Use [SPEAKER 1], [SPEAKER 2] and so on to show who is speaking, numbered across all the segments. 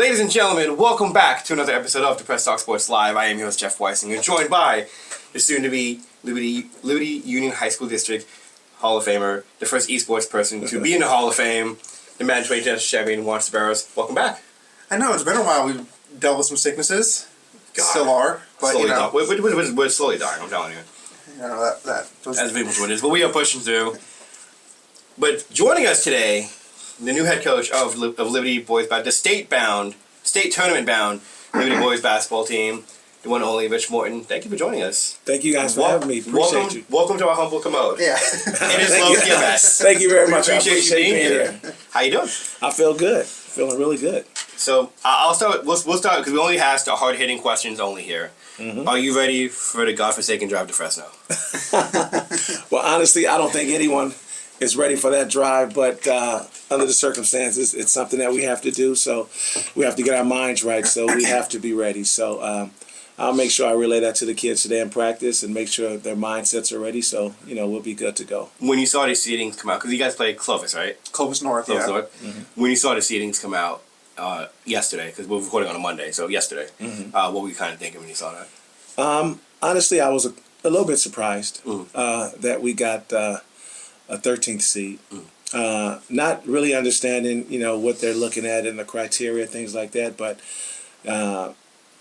[SPEAKER 1] Ladies and gentlemen, welcome back to another episode of the Press Talk Sports Live. I am your host, Jeff Weisinger, joined by the soon-to-be Liberty Union High School District Hall of Famer, the first esports person to be in the Hall of Fame, the man 20 tennis champion, Juan Barros. Welcome back.
[SPEAKER 2] I know, it's been a while. We've dealt with some sicknesses.
[SPEAKER 1] God.
[SPEAKER 2] Still are. But,
[SPEAKER 1] slowly we're slowly dying, I'm telling you.
[SPEAKER 2] You know,
[SPEAKER 1] As people's what it is, but we are pushing through. But joining us today, the new head coach of Liberty Boys Basketball, the state tournament-bound Liberty Boys Basketball team, the one and only Rich Morton. Thank you for joining us.
[SPEAKER 3] Thank you guys for having me. Appreciate you.
[SPEAKER 1] Welcome to our humble commode.
[SPEAKER 2] Yeah.
[SPEAKER 1] It is low key a mess.
[SPEAKER 3] Thank you very much.
[SPEAKER 1] I appreciate you being here. How you doing?
[SPEAKER 3] I feel good. Feeling really good.
[SPEAKER 1] So I'll start. We'll start because we only ask the hard-hitting questions only here. Mm-hmm. Are you ready for the godforsaken drive to Fresno?
[SPEAKER 3] Well, honestly, I don't think anyone is ready for that drive, but under the circumstances, it's something that we have to do. So we have to get our minds right. So we have to be ready. So I'll make sure I relay that to the kids today in practice and make sure their mindsets are ready. So, we'll be good to go.
[SPEAKER 1] When you saw the seedings come out, because you guys played Clovis, right?
[SPEAKER 2] Clovis North,
[SPEAKER 1] Clovis North. Mm-hmm. When you saw the seedings come out yesterday, because we're recording on a Monday, so yesterday, what were you kind of thinking when you saw that?
[SPEAKER 3] Honestly, I was a little bit surprised that we got a 13th seed. Not really understanding, what they're looking at and the criteria, things like that. But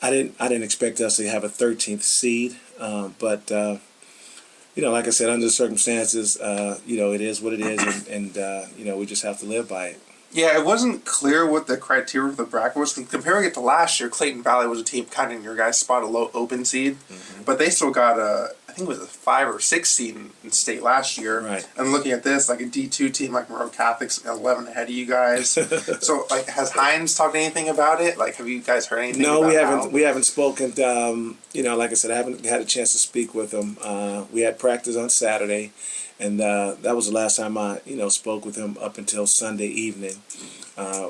[SPEAKER 3] I didn't expect us to have a 13th seed. But like I said, under the circumstances, it is what it is, and we just have to live by it.
[SPEAKER 2] Yeah, it wasn't clear what the criteria for the bracket was. Comparing it to last year, Clayton Valley was a team kind of in your guys' spot, a low open seed. Mm-hmm. But they still got I think it was a 5 or 6 seed in state last year.
[SPEAKER 3] Right. And
[SPEAKER 2] looking at this, like a D2 team like Monroe Catholic's 11 ahead of you guys. So, has Hines talked anything about it? Like, have you guys heard anything
[SPEAKER 3] No,
[SPEAKER 2] about it?
[SPEAKER 3] We haven't spoken. Like I said, I haven't had a chance to speak with him. We had practice on Saturday. And that was the last time I, spoke with him up until Sunday evening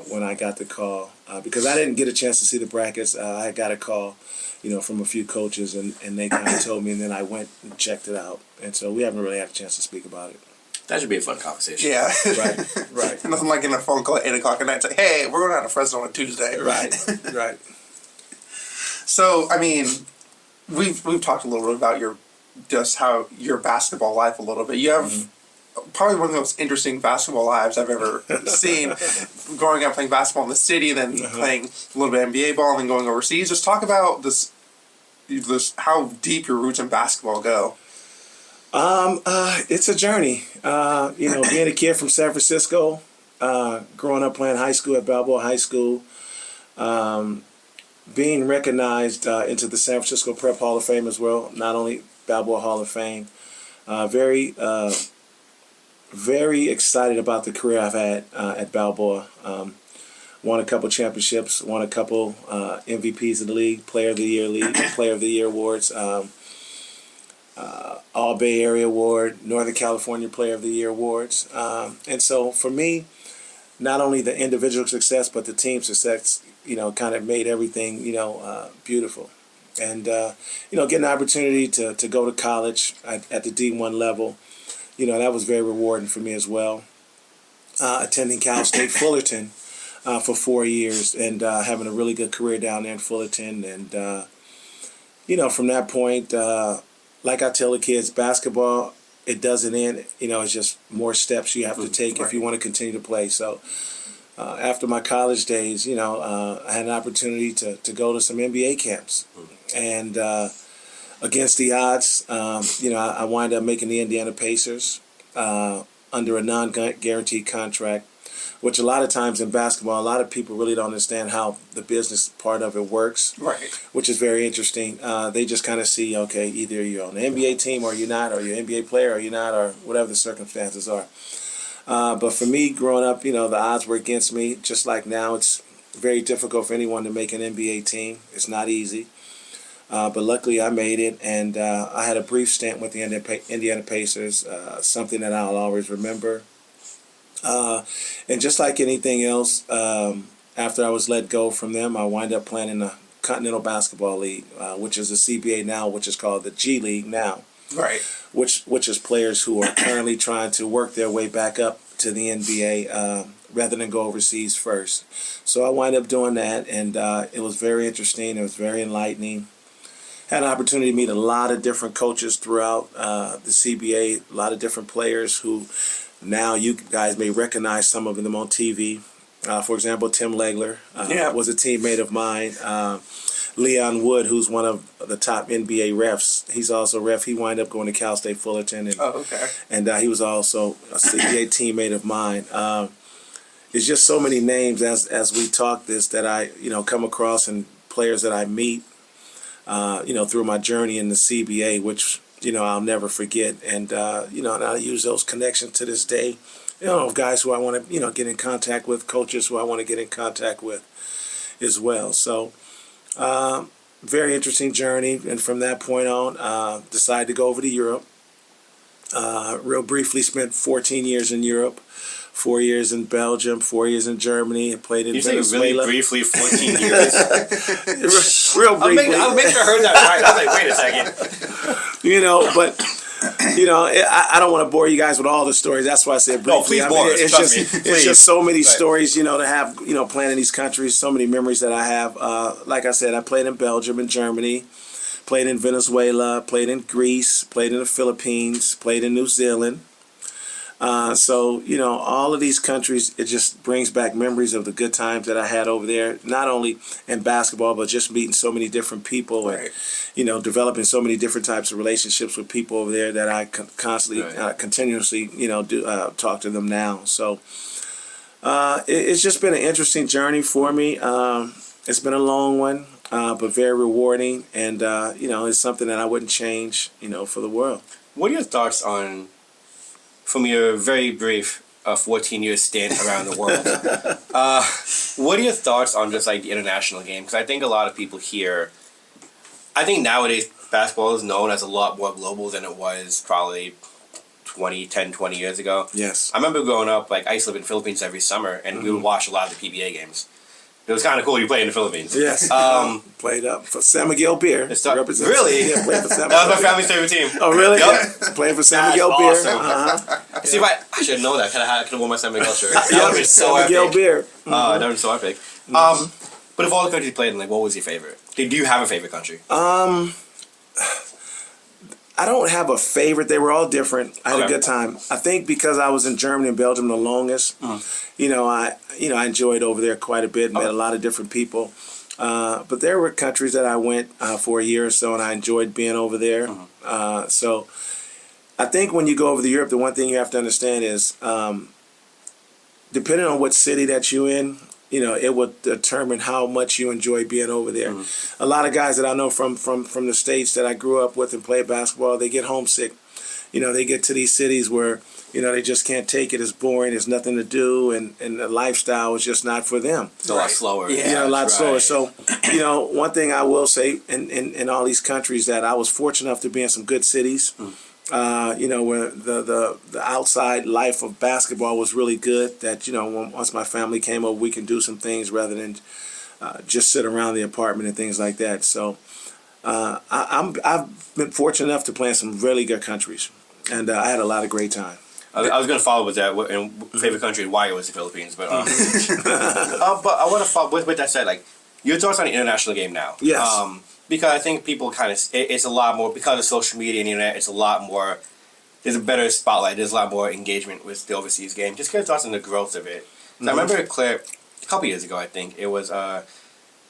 [SPEAKER 3] when I got the call. Because I didn't get a chance to see the brackets. I got a call, from a few coaches, and they kind of told me, and then I went and checked it out. And so we haven't really had a chance to speak about it.
[SPEAKER 1] That should be a fun conversation.
[SPEAKER 2] Yeah.
[SPEAKER 3] Right.
[SPEAKER 2] Nothing like getting a phone call at 8 o'clock at night say, hey, we're going out to Fresno on Tuesday.
[SPEAKER 3] Right.
[SPEAKER 2] So, we've talked a little bit about your basketball life a little bit. You have probably one of the most interesting basketball lives I've ever seen. Growing up playing basketball in the city, then playing a little bit of NBA ball, and then going overseas. Just talk about this how deep your roots in basketball go.
[SPEAKER 3] It's a journey. Being a kid from San Francisco, growing up playing high school at Balboa High School, being recognized into the San Francisco Prep Hall of Fame as well, not only Balboa Hall of Fame. Very excited about the career I've had at Balboa. Won a couple championships, won a couple MVPs of the league, Player of the Year awards, All Bay Area Award, Northern California Player of the Year awards. And so for me, not only the individual success, but the team success, kind of made everything, beautiful. And, getting the opportunity to go to college at the D1 level, that was very rewarding for me as well. Attending Cal State Fullerton for 4 years and having a really good career down there in Fullerton. And, from that point, like I tell the kids, basketball, it doesn't end. It's just more steps you have to take if you want to continue to play. So after my college days, I had an opportunity to go to some NBA camps. And against the odds, I wind up making the Indiana Pacers under a non-guaranteed contract, which a lot of times in basketball, a lot of people really don't understand how the business part of it works,
[SPEAKER 2] right?
[SPEAKER 3] Which is very interesting. They just kind of see, okay, either you're on the NBA team or you're not, or you're an NBA player or you're not, or whatever the circumstances are. But for me, growing up, the odds were against me. Just like now, it's very difficult for anyone to make an NBA team. It's not easy. But luckily I made it, and I had a brief stint with the Indiana Pacers, something that I'll always remember. And just like anything else, after I was let go from them, I wind up playing in the Continental Basketball League, which is the CBA now, which is called the G League now.
[SPEAKER 2] Right.
[SPEAKER 3] Which is players who are currently trying to work their way back up to the NBA rather than go overseas first. So I wound up doing that, and it was very interesting. It was very enlightening. Had an opportunity to meet a lot of different coaches throughout the CBA, a lot of different players who now you guys may recognize some of them on TV. For example, Tim Legler was a teammate of mine. Leon Wood, who's one of the top NBA refs, he's also a ref. He wound up going to Cal State Fullerton, and he was also a CBA teammate of mine. It's just so many names as we talk this that I come across, and players that I meet through my journey in the CBA, which I'll never forget, and and I use those connections to this day. Guys who I want to get in contact with, coaches who I want to get in contact with as well. So very interesting journey, and from that point on, decided to go over to Europe. Real briefly spent 14 years in Europe. 4 years in Belgium, 4 years in Germany. I played in Venezuela.
[SPEAKER 1] You say really briefly, 14 years?
[SPEAKER 3] Real briefly.
[SPEAKER 1] I'll make sure I heard that right. I was like, wait a second.
[SPEAKER 3] But I don't want to bore you guys with all the stories. That's why I said briefly.
[SPEAKER 1] No, please bore us.
[SPEAKER 3] It's just so many stories, to have, playing in these countries, so many memories that I have. Like I said, I played in Belgium and Germany, played in Venezuela, played in Greece, played in the Philippines, played in New Zealand. So all of these countries, it just brings back memories of the good times that I had over there, not only in basketball, but just meeting so many different people and, developing so many different types of relationships with people over there that I constantly, continuously, talk to them now. So it's just been an interesting journey for me. It's been a long one, but very rewarding. And, it's something that I wouldn't change, for the world.
[SPEAKER 1] What are your thoughts on, from your very brief 14-year stint around the world, what are your thoughts on just like the international game? Because I think a lot of people here, I think nowadays basketball is known as a lot more global than it was probably 20 years ago.
[SPEAKER 3] Yes.
[SPEAKER 1] I remember growing up, I used to live in the Philippines every summer, and we would watch a lot of the PBA games. It was kind of cool you play in the Philippines.
[SPEAKER 3] Yes. Played up for San Miguel Beer.
[SPEAKER 1] Really?
[SPEAKER 3] Yeah, played for San Miguel.
[SPEAKER 1] That was my family's favorite team.
[SPEAKER 3] Oh, really?
[SPEAKER 1] Yep.
[SPEAKER 3] Yeah. Playing for San Miguel Beer.
[SPEAKER 1] Awesome. See, if I should know that. I could have worn my San Miguel shirt. That would have been so epic.
[SPEAKER 3] San Miguel Beer.
[SPEAKER 1] That would have been so epic. But of all the countries you played in, what was your favorite? Do you have a favorite country?
[SPEAKER 3] I don't have a favorite. They were all different. I had a good time. I think because I was in Germany and Belgium the longest, I enjoyed over there quite a bit. Met a lot of different people. But there were countries that I went for a year or so, and I enjoyed being over there. So I think when you go over to Europe, the one thing you have to understand is, depending on what city that you're in, it would determine how much you enjoy being over there. A lot of guys that I know from the States that I grew up with and played basketball, they get homesick. They get to these cities where, they just can't take it. It's boring. There's nothing to do. And the lifestyle is just not for them.
[SPEAKER 1] It's a lot slower.
[SPEAKER 3] Yeah, a lot slower. So, one thing I will say in all these countries that I was fortunate enough to be in some good cities. Where the outside life of basketball was really good. That once my family came over, we can do some things rather than just sit around the apartment and things like that. So I've been fortunate enough to play in some really good countries, and I had a lot of great time.
[SPEAKER 1] I was going to follow with that. Favorite country and why it was the Philippines, but but I want to follow with that said, your thoughts on the international game now.
[SPEAKER 3] Yes.
[SPEAKER 1] Because I think people it's a lot more, because of social media and the internet, it's a lot more, there's a better spotlight, there's a lot more engagement with the overseas game. Just get your thoughts on the growth of it. I remember Claire, a couple years ago, I think, it was Nikola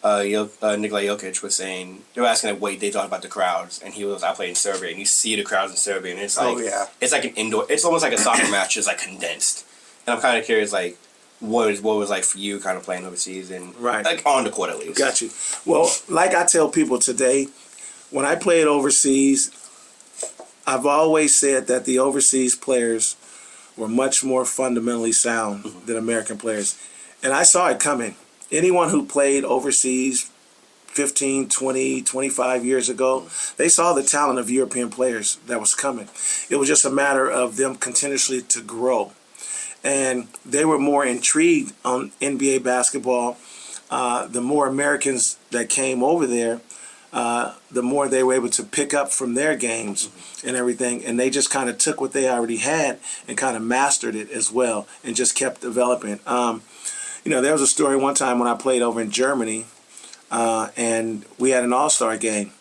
[SPEAKER 1] Jokic was saying, they were asking what they thought about the crowds, and he was, I played in Serbia, and you see the crowds in Serbia, and it's it's like an indoor, it's almost like a soccer match, just condensed. And I'm kind of curious, what was like for you kind of playing overseas and on the court at least.
[SPEAKER 3] Got you. Well, like I tell people today, when I played overseas, I've always said that the overseas players were much more fundamentally sound than American players. And I saw it coming. Anyone who played overseas 15, 20, 25 years ago, they saw the talent of European players that was coming. It was just a matter of them continuously to grow. And they were more intrigued on NBA basketball. The more Americans that came over there, the more they were able to pick up from their games and everything. And they just kind of took what they already had and kind of mastered it as well and just kept developing. There was a story one time when I played over in Germany, and we had an all-star game.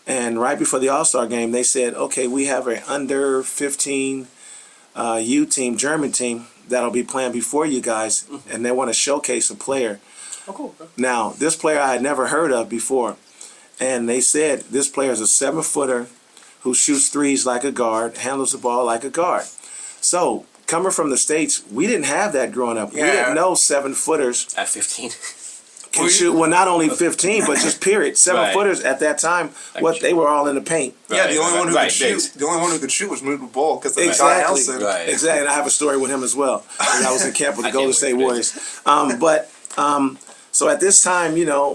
[SPEAKER 3] And right before the all-star game, they said, okay, we have an under 15 U team, German team, that'll be playing before you guys, and they want to showcase a player.
[SPEAKER 1] Oh, cool.
[SPEAKER 3] Now, this player I had never heard of before, and they said this player is a 7-footer who shoots threes like a guard, handles the ball like a guard. So, coming from the States, we didn't have that growing up.
[SPEAKER 2] Yeah.
[SPEAKER 3] We didn't know 7-footers
[SPEAKER 1] At 15.
[SPEAKER 3] can shoot. Well, not only 15, but just period. 7-footers at that time, they were all in the paint.
[SPEAKER 2] Yeah, the only one who could shoot.
[SPEAKER 1] Base.
[SPEAKER 2] The only one who could shoot was Moot Bull because of
[SPEAKER 3] Exactly.
[SPEAKER 2] John Nelson.
[SPEAKER 1] Right.
[SPEAKER 3] Exactly. And I have a story with him as well. When I was in camp with the
[SPEAKER 1] I
[SPEAKER 3] Golden
[SPEAKER 1] can't
[SPEAKER 3] State
[SPEAKER 1] wait for
[SPEAKER 3] Warriors. So at this time,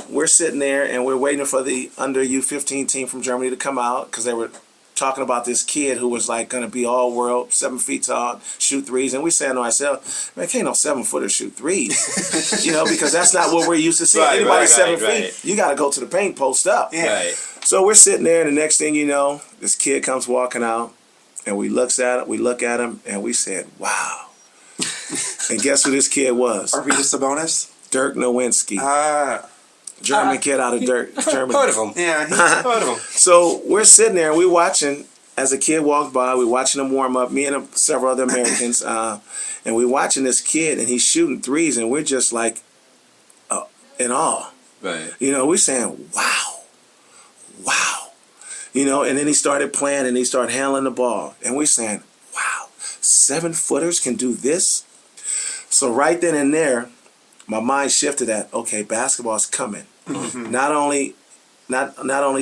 [SPEAKER 3] we're sitting there and we're waiting for the under U15 team from Germany to come out because they were talking about this kid who was like going to be all world, 7 feet tall, shoot threes. And we saying to ourselves, man, can't no 7-footer shoot threes. Because that's not what we're used to seeing.
[SPEAKER 1] Right,
[SPEAKER 3] Anybody
[SPEAKER 1] right,
[SPEAKER 3] 7
[SPEAKER 1] right.
[SPEAKER 3] feet, you got to go to the paint, post up.
[SPEAKER 2] Yeah.
[SPEAKER 1] Right.
[SPEAKER 3] So we're sitting there, and the next thing you know, this kid comes walking out, and we look at him, and we said, wow. And guess who this kid was?
[SPEAKER 2] Arvidas Sabonis.
[SPEAKER 3] Dirk Nowitzki.
[SPEAKER 2] Ah.
[SPEAKER 3] German kid out of Germany.
[SPEAKER 1] Heard of him.
[SPEAKER 2] Yeah.
[SPEAKER 1] Heard of him.
[SPEAKER 3] So we're sitting there, and we're watching, as a kid walked by, we're watching him warm up, me and several other Americans, and we're watching this kid, and he's shooting threes, and we're just like in awe.
[SPEAKER 1] Right.
[SPEAKER 3] We're saying, wow. And then he started playing, and he started handling the ball, and we're saying, wow, 7-footers can do this? So right then and there, my mind shifted that, okay, basketball's coming.
[SPEAKER 1] Mm-hmm.
[SPEAKER 3] Not only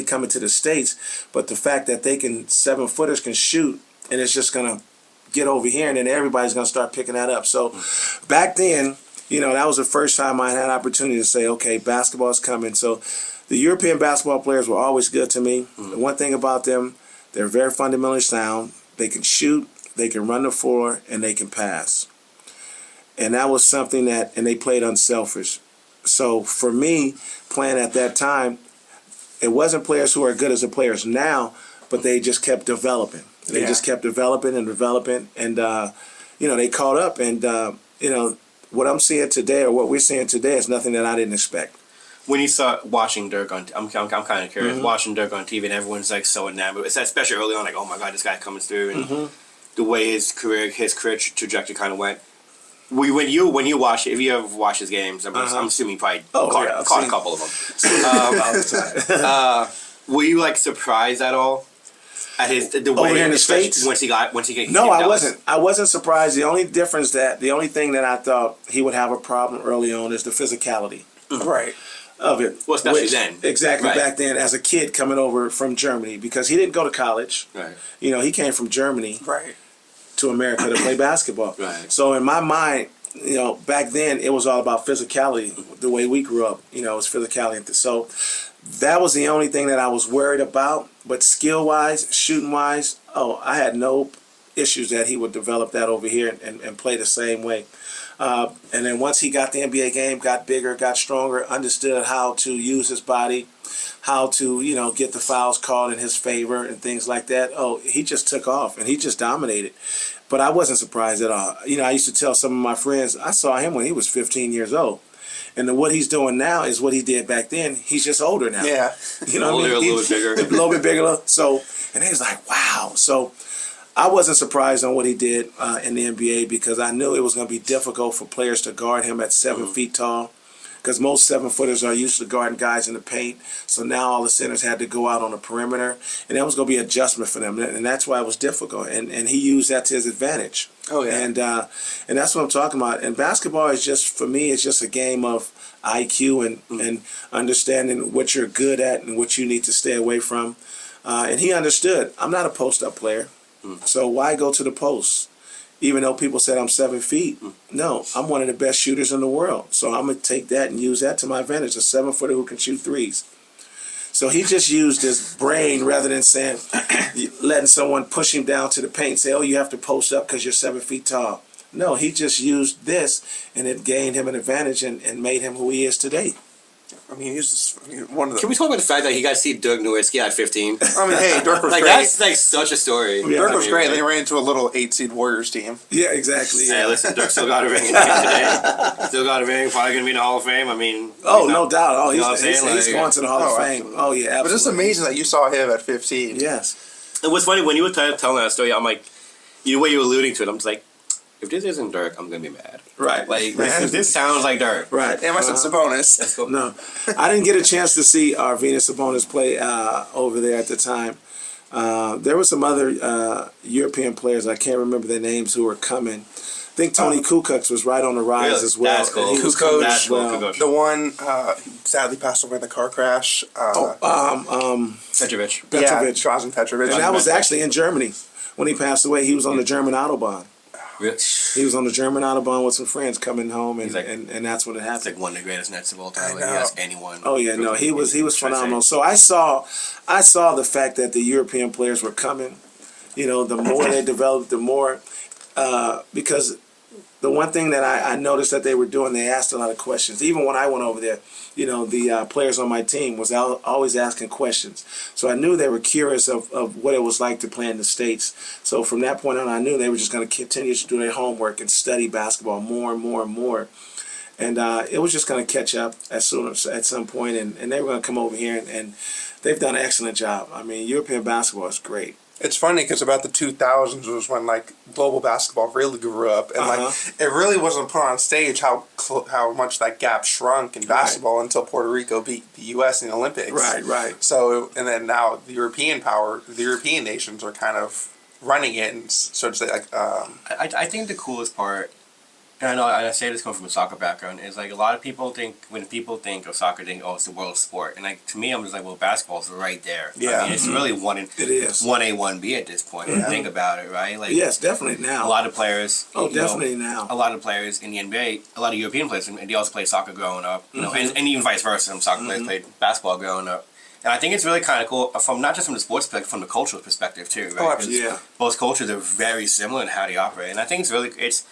[SPEAKER 3] coming to the States, but the fact that 7-footers can shoot, and it's just going to get over here, and then everybody's going to start picking that up. So back then, that was the first time I had an opportunity to say, okay, basketball's coming. So the European basketball players were always good to me. The one thing about them, they're very fundamentally sound. They can shoot, they can run the floor, and they can pass. And that was something and they played unselfish. So for me, playing at that time, it wasn't players who are good as the players now, but they just kept developing. They just kept developing, and they caught up. And, what I'm seeing today, or what we're seeing today, is nothing that I didn't expect.
[SPEAKER 1] When you start watching Dirk I'm kind of curious, watching Dirk on TV, and everyone's like so enamored. It's especially early on, like, oh my God, this guy coming through, and the way his career trajectory kind of went. When you watch it, if you ever watch his games, I'm assuming you probably caught a couple of them. Were you like surprised at all at the way
[SPEAKER 3] in the States
[SPEAKER 1] once he came?
[SPEAKER 3] No, I wasn't. I wasn't surprised. The only thing that I thought he would have a problem early on is the physicality.
[SPEAKER 2] Right.
[SPEAKER 3] Of it.
[SPEAKER 1] Well, especially then.
[SPEAKER 3] Exactly,
[SPEAKER 1] Right.
[SPEAKER 3] back then, as a kid coming over from Germany, because he didn't go to college.
[SPEAKER 1] Right.
[SPEAKER 3] He came from Germany
[SPEAKER 2] Right.
[SPEAKER 3] to America to play basketball.
[SPEAKER 1] Right.
[SPEAKER 3] So in my mind, back then it was all about physicality. The way we grew up, it was physicality. So that was the only thing that I was worried about. But skill-wise, shooting-wise, I had no issues that he would develop that over here and play the same way. And then once he got the NBA game, got bigger, got stronger, understood how to use his body, how to, get the fouls called in his favor and things like that. He just took off, and he just dominated. But I wasn't surprised at all. I used to tell some of my friends, I saw him when he was 15 years old. And then what he's doing now is what he did back then. He's just older now.
[SPEAKER 2] Yeah.
[SPEAKER 3] You know what I mean?
[SPEAKER 1] A little bit bigger.
[SPEAKER 3] A little bit bigger. So, and he was like, wow. So I wasn't surprised on what he did in the NBA, because I knew it was going to be difficult for players to guard him at 7 feet tall, because most 7-footers are used to guarding guys in the paint. So now all the centers had to go out on the perimeter, and that was going to be an adjustment for them, and that's why it was difficult. And he used that to his advantage.
[SPEAKER 2] Oh yeah.
[SPEAKER 3] And that's what I'm talking about. And basketball is just, for me, it's just a game of IQ and understanding what you're good at and what you need to stay away from. And he understood. I'm not a post-up player. So why go to the post? Even though people said I'm 7 feet. No, I'm one of the best shooters in the world. So I'm going to take that and use that to my advantage, a 7-footer who can shoot threes. So he just used his brain rather than saying, letting someone push him down to the paint and say, you have to post up because you're 7 feet tall. No, he just used this, and it gained him an advantage and made him who he is today.
[SPEAKER 2] I mean, he's just one of the.
[SPEAKER 1] Can we talk about the fact that he got to see Dirk Nowitzki at 15?
[SPEAKER 2] I mean, hey, Dirk was
[SPEAKER 1] Like,
[SPEAKER 2] great.
[SPEAKER 1] that's like such a story.
[SPEAKER 3] Yeah.
[SPEAKER 2] Dirk was
[SPEAKER 1] I mean,
[SPEAKER 2] great.
[SPEAKER 1] right?
[SPEAKER 2] They ran into a little 8-seed Warriors team.
[SPEAKER 3] Yeah, exactly.
[SPEAKER 1] Hey,
[SPEAKER 3] Yeah.
[SPEAKER 1] listen, Dirk still got a ring in the end today. Still got a ring. Probably going to be in the Hall of Fame. I mean,
[SPEAKER 3] Oh, no doubt. Oh,
[SPEAKER 1] you know what I'm
[SPEAKER 3] he's
[SPEAKER 1] saying?
[SPEAKER 3] he's
[SPEAKER 1] Like,
[SPEAKER 3] going to the Hall of
[SPEAKER 2] oh,
[SPEAKER 3] Fame.
[SPEAKER 2] absolutely.
[SPEAKER 3] Oh, yeah, absolutely.
[SPEAKER 2] But it's amazing that you saw him at 15.
[SPEAKER 3] Yes.
[SPEAKER 1] it was funny when you were telling that story. I'm like, the way you were alluding to it, I'm just like, if this isn't Dirk, I'm going to be mad.
[SPEAKER 3] Right.
[SPEAKER 1] Like,
[SPEAKER 2] Man.
[SPEAKER 1] this sounds like Dirk.
[SPEAKER 3] Right.
[SPEAKER 2] And I said Sabonis.
[SPEAKER 1] Let's go.
[SPEAKER 3] No, I didn't get a chance to see Arvydas Sabonis play over there at the time. There were some other European players, I can't remember their names, who were coming. I think Tony Kukoc was right on the rise
[SPEAKER 1] Really?
[SPEAKER 3] as well.
[SPEAKER 1] That's cool.
[SPEAKER 3] And he was
[SPEAKER 2] Kukoc.
[SPEAKER 3] coming
[SPEAKER 1] That's
[SPEAKER 3] as
[SPEAKER 1] cool.
[SPEAKER 3] well.
[SPEAKER 1] Kukoc.
[SPEAKER 2] The one sadly passed away in the car crash.
[SPEAKER 1] Petrovic.
[SPEAKER 2] Yeah,
[SPEAKER 3] Petrovic.
[SPEAKER 2] Drazen Petrovic.
[SPEAKER 3] And that was actually in Germany. When he passed away, he was on the German Autobahn.
[SPEAKER 1] Really?
[SPEAKER 3] He was on the German Autobahn with some friends coming home, and,
[SPEAKER 1] He's like-
[SPEAKER 3] and that's when it
[SPEAKER 1] It's
[SPEAKER 3] happened.
[SPEAKER 1] like one of the greatest Nets of all time.
[SPEAKER 2] I
[SPEAKER 1] Like, you
[SPEAKER 2] know.
[SPEAKER 1] ask anyone.
[SPEAKER 3] Oh yeah, no, he was
[SPEAKER 1] Try to
[SPEAKER 3] phenomenal.
[SPEAKER 1] say.
[SPEAKER 3] So I saw the fact that the European players were coming. You know, the more they developed, the more because the one thing that I noticed that they were doing, they asked a lot of questions. Even when I went over there, you know, the players on my team was always asking questions. So I knew they were curious of what it was like to play in the States. So from that point on, I knew they were just going to continue to do their homework and study basketball more and more and more. And it was just going to catch up at some point, and they were going to come over here, and they've done an excellent job. I mean, European basketball is great.
[SPEAKER 2] It's funny because about the 2000s was when like global basketball really grew up, and like it really wasn't put on stage how much that gap shrunk in basketball until Puerto Rico beat the U.S. in the Olympics.
[SPEAKER 3] Right.
[SPEAKER 2] So and then now the European nations are kind of running it, and so to say, like
[SPEAKER 1] I think the coolest part, and I know I say this coming from a soccer background, is like a lot of people think when people think of soccer, they think, oh, it's the world sport, and like to me, I'm just like, well, basketball's right there.
[SPEAKER 2] Yeah.
[SPEAKER 1] I mean, it's really
[SPEAKER 3] It is.
[SPEAKER 1] 1A, 1B at this point. When you think about it, right? Like
[SPEAKER 3] Yes, definitely now.
[SPEAKER 1] a lot of players.
[SPEAKER 3] Oh,
[SPEAKER 1] you know,
[SPEAKER 3] definitely now.
[SPEAKER 1] A lot of players in the NBA, a lot of European players, and they also played soccer growing up. You know, and even vice versa. Some soccer players played basketball growing up. And I think it's really kind of cool from not just from the sports perspective, from the cultural perspective too. Right?
[SPEAKER 2] Oh,
[SPEAKER 1] 'Cause
[SPEAKER 3] yeah.
[SPEAKER 1] both cultures are very similar in how they operate, and I think it's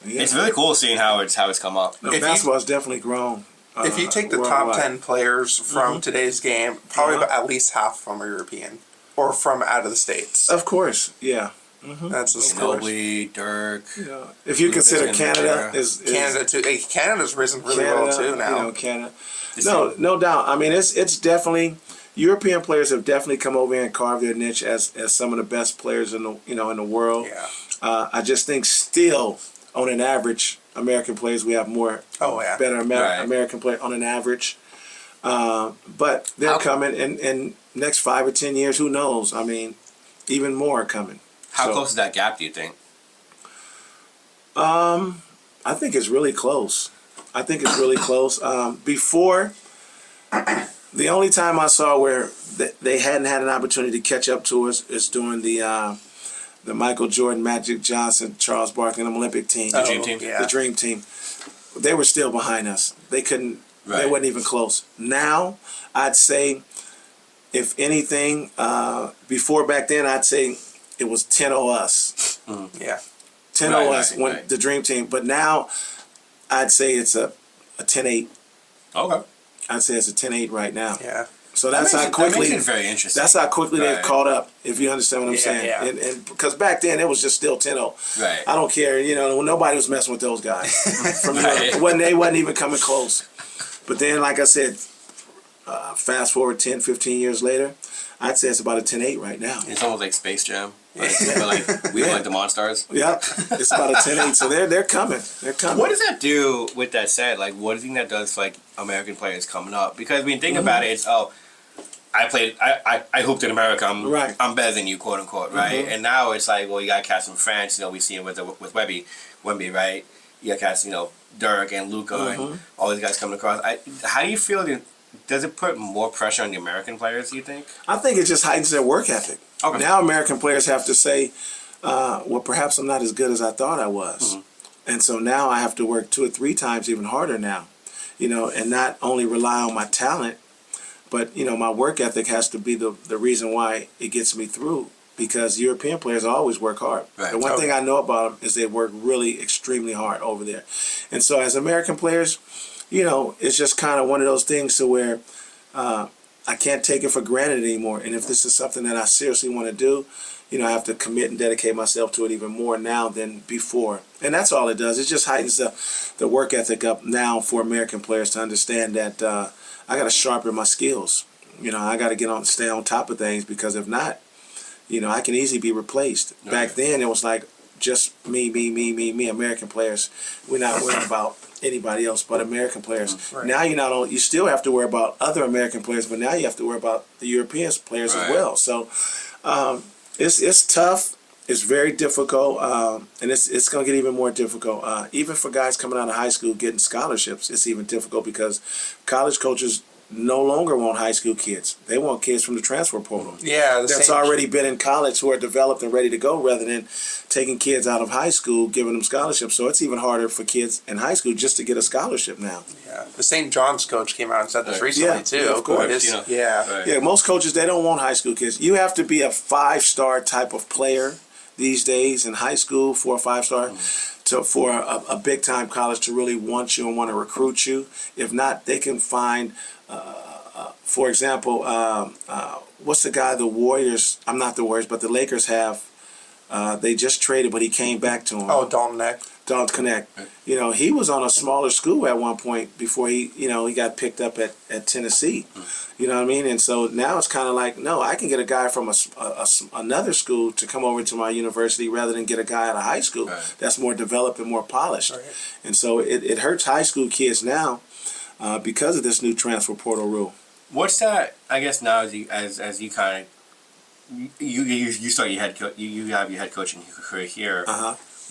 [SPEAKER 3] Yeah.
[SPEAKER 1] it's really cool seeing how it's come up.
[SPEAKER 3] No,
[SPEAKER 2] If you-
[SPEAKER 3] basketball has definitely grown.
[SPEAKER 2] if you take the
[SPEAKER 3] worldwide.
[SPEAKER 2] top 10 players from today's game, probably about at least half of them are European or from out of the States.
[SPEAKER 3] Of course, yeah.
[SPEAKER 2] That's the score.
[SPEAKER 1] Ginobili, Dirk.
[SPEAKER 3] You know, if you consider
[SPEAKER 1] Lucas
[SPEAKER 3] Canada
[SPEAKER 1] and
[SPEAKER 3] is
[SPEAKER 2] Canada too. Hey, Canada's risen really
[SPEAKER 3] Canada,
[SPEAKER 2] well too now.
[SPEAKER 3] You know, Canada.
[SPEAKER 1] This
[SPEAKER 3] No doubt. I mean, it's definitely European players have definitely come over here and carved their niche as some of the best players in the in the world.
[SPEAKER 2] Yeah.
[SPEAKER 3] I just think still on an average, American players we have more better
[SPEAKER 1] Right.
[SPEAKER 3] American players on an average. But they're
[SPEAKER 1] How-
[SPEAKER 3] coming in next 5 or 10 years. Who knows? I mean, even more are coming.
[SPEAKER 1] How
[SPEAKER 3] So,
[SPEAKER 1] close is that gap? Do you think?
[SPEAKER 3] I think it's really close. I think it's really close. Before, the only time I saw where they hadn't had an opportunity to catch up to us is during the Michael Jordan, Magic Johnson, Charles Barkley, and Olympic team.
[SPEAKER 1] The Dream Team?
[SPEAKER 2] Yeah.
[SPEAKER 3] The Dream Team. They were still behind us. They couldn't. They
[SPEAKER 1] Right.
[SPEAKER 3] wasn't even close. Now, I'd say, if anything, before back then, I'd say it was 10-0 us.
[SPEAKER 2] Yeah.
[SPEAKER 3] 10-0
[SPEAKER 1] Right,
[SPEAKER 3] us
[SPEAKER 1] right,
[SPEAKER 3] when
[SPEAKER 1] right.
[SPEAKER 3] the Dream Team. But now, I'd say it's a 10-8.
[SPEAKER 1] Okay.
[SPEAKER 3] I'd say it's a 10-8 right now.
[SPEAKER 2] Yeah.
[SPEAKER 3] So that's
[SPEAKER 1] That
[SPEAKER 3] how
[SPEAKER 1] makes it- that
[SPEAKER 3] quickly.
[SPEAKER 1] makes it very interesting.
[SPEAKER 3] That's how quickly they've
[SPEAKER 1] Right.
[SPEAKER 3] caught up. If you understand what I'm
[SPEAKER 2] Yeah,
[SPEAKER 3] saying.
[SPEAKER 2] yeah.
[SPEAKER 3] And because back then it was just still 10-0.
[SPEAKER 1] Right.
[SPEAKER 3] I don't care. Nobody was messing with those guys. From
[SPEAKER 1] Right.
[SPEAKER 3] when they wasn't even coming close. But then, like I said, fast forward 10, 15 years later, I'd say it's about a 10-8 right now.
[SPEAKER 1] It's almost like Space Jam. But we were like the Monstars.
[SPEAKER 3] Yep, it's about a 10-8. So they're coming. They're coming.
[SPEAKER 1] What does that do with that said? Like, what do you think that does for like American players coming up? Because I mean, think about it. It's I hooped in America.
[SPEAKER 3] Right.
[SPEAKER 1] I'm better than you, quote unquote, right? And now it's like, well, you got cats from France. We see him with Wemby, right? You got cats, Dirk and Luca and all these guys coming across. How do you feel? Does it put more pressure on the American players? Do you think?
[SPEAKER 3] I think it just heightens their work ethic.
[SPEAKER 1] Okay.
[SPEAKER 3] Now American players have to say, well, perhaps I'm not as good as I thought I was. And so now I have to work 2 or 3 times even harder now, and not only rely on my talent, but, my work ethic has to be the reason why it gets me through, because European players always work hard.
[SPEAKER 1] Right.
[SPEAKER 3] The one thing I know about them is they work really extremely hard over there. And so as American players, it's just kind of one of those things to where I can't take it for granted anymore. And if this is something that I seriously want to do, I have to commit and dedicate myself to it even more now than before. And that's all it does. It just heightens the work ethic up now for American players to understand that I got to sharpen my skills. I got to stay on top of things, because if not, I can easily be replaced. Okay. Back then, it was like just me, American players. We're not worried about anybody else but American players. Right. Now you still have to worry about other American players, but now you have to worry about the European players as well. So it's tough. It's very difficult, and it's going to get even more difficult. Even for guys coming out of high school getting scholarships, it's even difficult because college coaches no longer want high school kids. They want kids from the transfer portal.
[SPEAKER 2] Yeah,
[SPEAKER 3] that's already been in college, who are developed and ready to go, rather than taking kids out of high school, giving them scholarships. So it's even harder for kids in high school just to get a scholarship now.
[SPEAKER 2] Yeah, the St. John's coach came out and said this recently too.
[SPEAKER 3] Yeah, of course. Yeah, most coaches, they don't want high school kids. You have to be a 5-star type of player these days in high school, 4 or 5-star. For a big-time college to really want you and want to recruit you. If not, they can find, for example, what's the guy the Warriors, I'm not the Warriors, but the Lakers have, they just traded, but he came back to them.
[SPEAKER 2] Oh, Dalton
[SPEAKER 3] Connect. He was on a smaller school at one point before he got picked up at Tennessee. You know what I mean? And so now it's kind of like, no, I can get a guy from another school to come over to my university rather than get a guy out of high school that's more developed and more polished. Right. And so it hurts high school kids now because of this new transfer portal rule.
[SPEAKER 1] What's that? I guess now as you kind of you start you have your head coaching career here.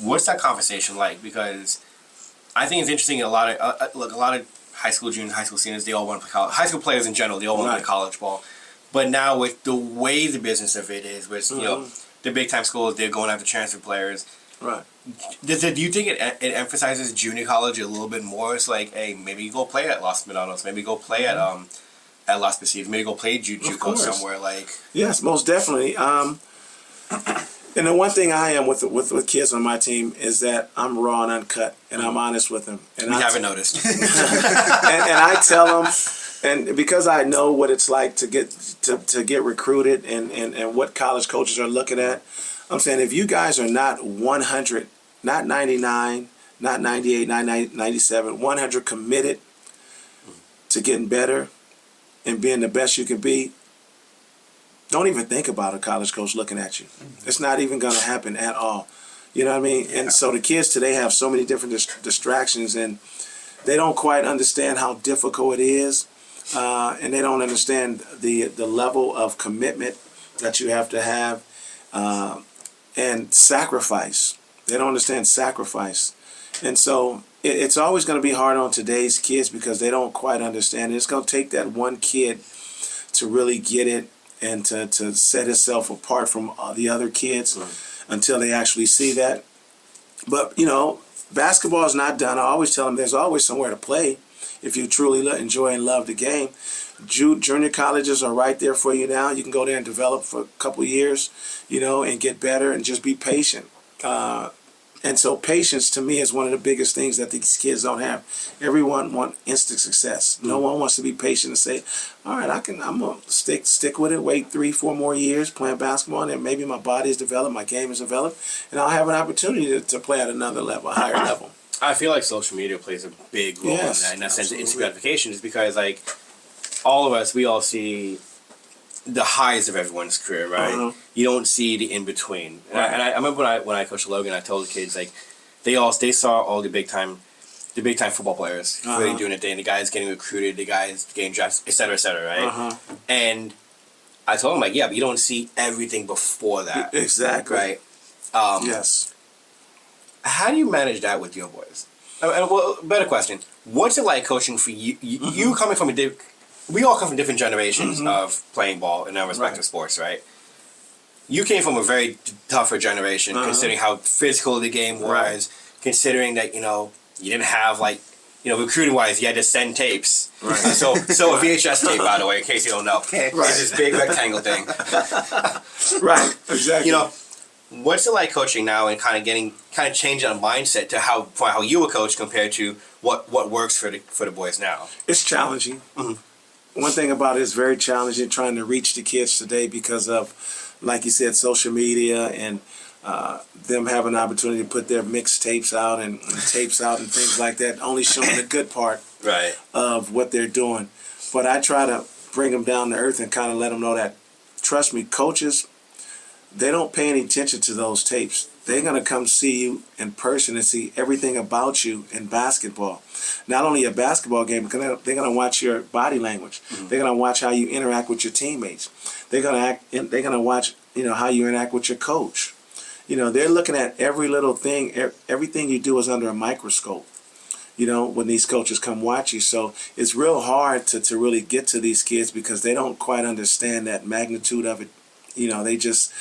[SPEAKER 1] What's that conversation like? Because I think it's interesting. A lot of high school juniors, high school seniors, they all want to play college. High school players in general, they all want to play college ball. But now with the way the business of it is, with the big time schools, they're going after transfer players.
[SPEAKER 3] Right.
[SPEAKER 1] Do you think it emphasizes junior college a little bit more? It's like, hey, maybe you go play at Los Medanos, maybe go play at Las Pacific, maybe go play JUCO somewhere like.
[SPEAKER 3] Yes, most definitely. And the one thing I am with kids on my team is that I'm raw and uncut, and I'm honest with them. And
[SPEAKER 1] we haven't noticed.
[SPEAKER 3] and I tell them, and because I know what it's like to get recruited and what college coaches are looking at, I'm saying if you guys are not 100, not 99, not 98, not 97, 100 committed to getting better and being the best you can be, don't even think about a college coach looking at you. It's not even going to happen at all. You know what I mean? Yeah. And so the kids today have so many different distractions, and they don't quite understand how difficult it is, and they don't understand the level of commitment that you have to have, and sacrifice. They don't understand sacrifice. And so it's always going to be hard on today's kids because they don't quite understand it. It's going to take that one kid to really get it and to set itself apart from the other kids until they actually see that. But, basketball is not done. I always tell them there's always somewhere to play if you truly enjoy and love the game. Junior colleges are right there for you now. You can go there and develop for a couple of years, and get better and just be patient. And so patience to me is one of the biggest things that these kids don't have. Everyone wants instant success. No one wants to be patient and say, all right, I'm going to stick with it, wait 3-4 more years playing basketball, and then maybe my body is developed, my game is developed, and I'll have an opportunity to play at another level, a higher level.
[SPEAKER 1] I feel like social media plays a big role in that sense of instant gratification, is because like all of us, we all see the highs of everyone's career, right? You don't see the in between. And I remember when I coached Logan, I told the kids like they saw all the big time football players really doing it, and the guys getting recruited, the guys getting drafted, et cetera, right? And I told them like, yeah, but you don't see everything before that.
[SPEAKER 3] Exactly.
[SPEAKER 1] Right.
[SPEAKER 3] Yes.
[SPEAKER 1] How do you manage that with your boys? Well, better question. What's it like coaching for you? You coming from we all come from different generations of playing ball in our respective sports, right? You came from a very tougher generation, considering how physical the game was, considering that, you didn't have, recruiting-wise, you had to send tapes. Right. So a VHS tape, by the way, in case you don't know. Okay. Right. It's this big rectangle thing.
[SPEAKER 3] Right, exactly.
[SPEAKER 1] What's it like coaching now and kind of changing a mindset to how you were coached compared to what works for the boys now.
[SPEAKER 3] It's challenging. One thing about it is very challenging trying to reach the kids today because of, like you said, social media and them having an opportunity to put their mixtapes out and tapes out and things like that, only showing the good part
[SPEAKER 1] Right.
[SPEAKER 3] of what they're doing. But I try to bring them down to earth and kind of let them know that, trust me, coaches, they don't pay any attention to those tapes. They're going to come see you in person and see everything about you in basketball. Not only a basketball game, because they're going to watch your body language. They're going to watch how you interact with your teammates. They're going to watch, how you interact with your coach. They're looking at every little thing. Everything you do is under a microscope, when these coaches come watch you. So it's real hard to really get to these kids because they don't quite understand that magnitude of it. They just,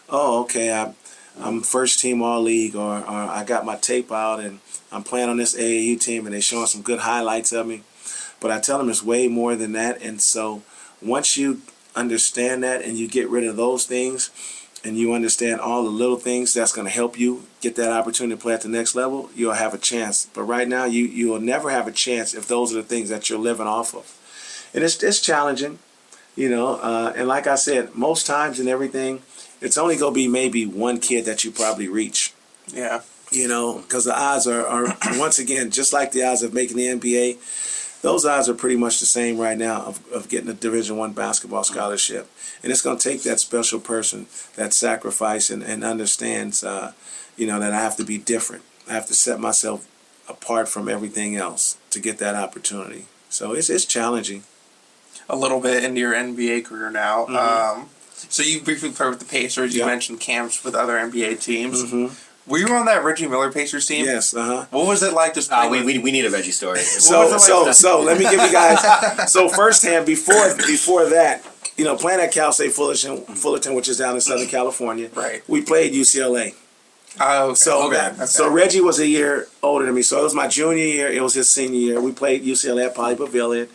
[SPEAKER 3] oh, okay, I'm first team all league, or I got my tape out and I'm playing on this AAU team and they're showing some good highlights of me. But I tell them it's way more than that. And so once you understand that and you get rid of those things and you understand all the little things that's going to help you get that opportunity to play at the next level, you'll have a chance. But right now you will never have a chance if those are the things that you're living off of. And it's challenging, and like I said, most times in everything, it's only going to be maybe one kid that you probably reach.
[SPEAKER 2] Yeah.
[SPEAKER 3] Because the odds are once again, just like the odds of making the NBA, those odds are pretty much the same right now of getting a Division I basketball scholarship. And it's going to take that special person that sacrifice and understands, that I have to be different. I have to set myself apart from everything else to get that opportunity. So it's challenging.
[SPEAKER 2] A little bit into your NBA career now. So you briefly played with the Pacers. You mentioned camps with other NBA teams. Were you on that Reggie Miller Pacers team?
[SPEAKER 3] Yes.
[SPEAKER 2] What was it like just playing
[SPEAKER 1] we need a Reggie story.
[SPEAKER 3] So let me give you guys. So firsthand, before that, playing at Cal State Fullerton, which is down in Southern California.
[SPEAKER 2] Right.
[SPEAKER 3] We played UCLA.
[SPEAKER 2] Oh, okay.
[SPEAKER 3] So Reggie was a year older than me. So it was my junior year. It was his senior year. We played UCLA at Poly Pavilion.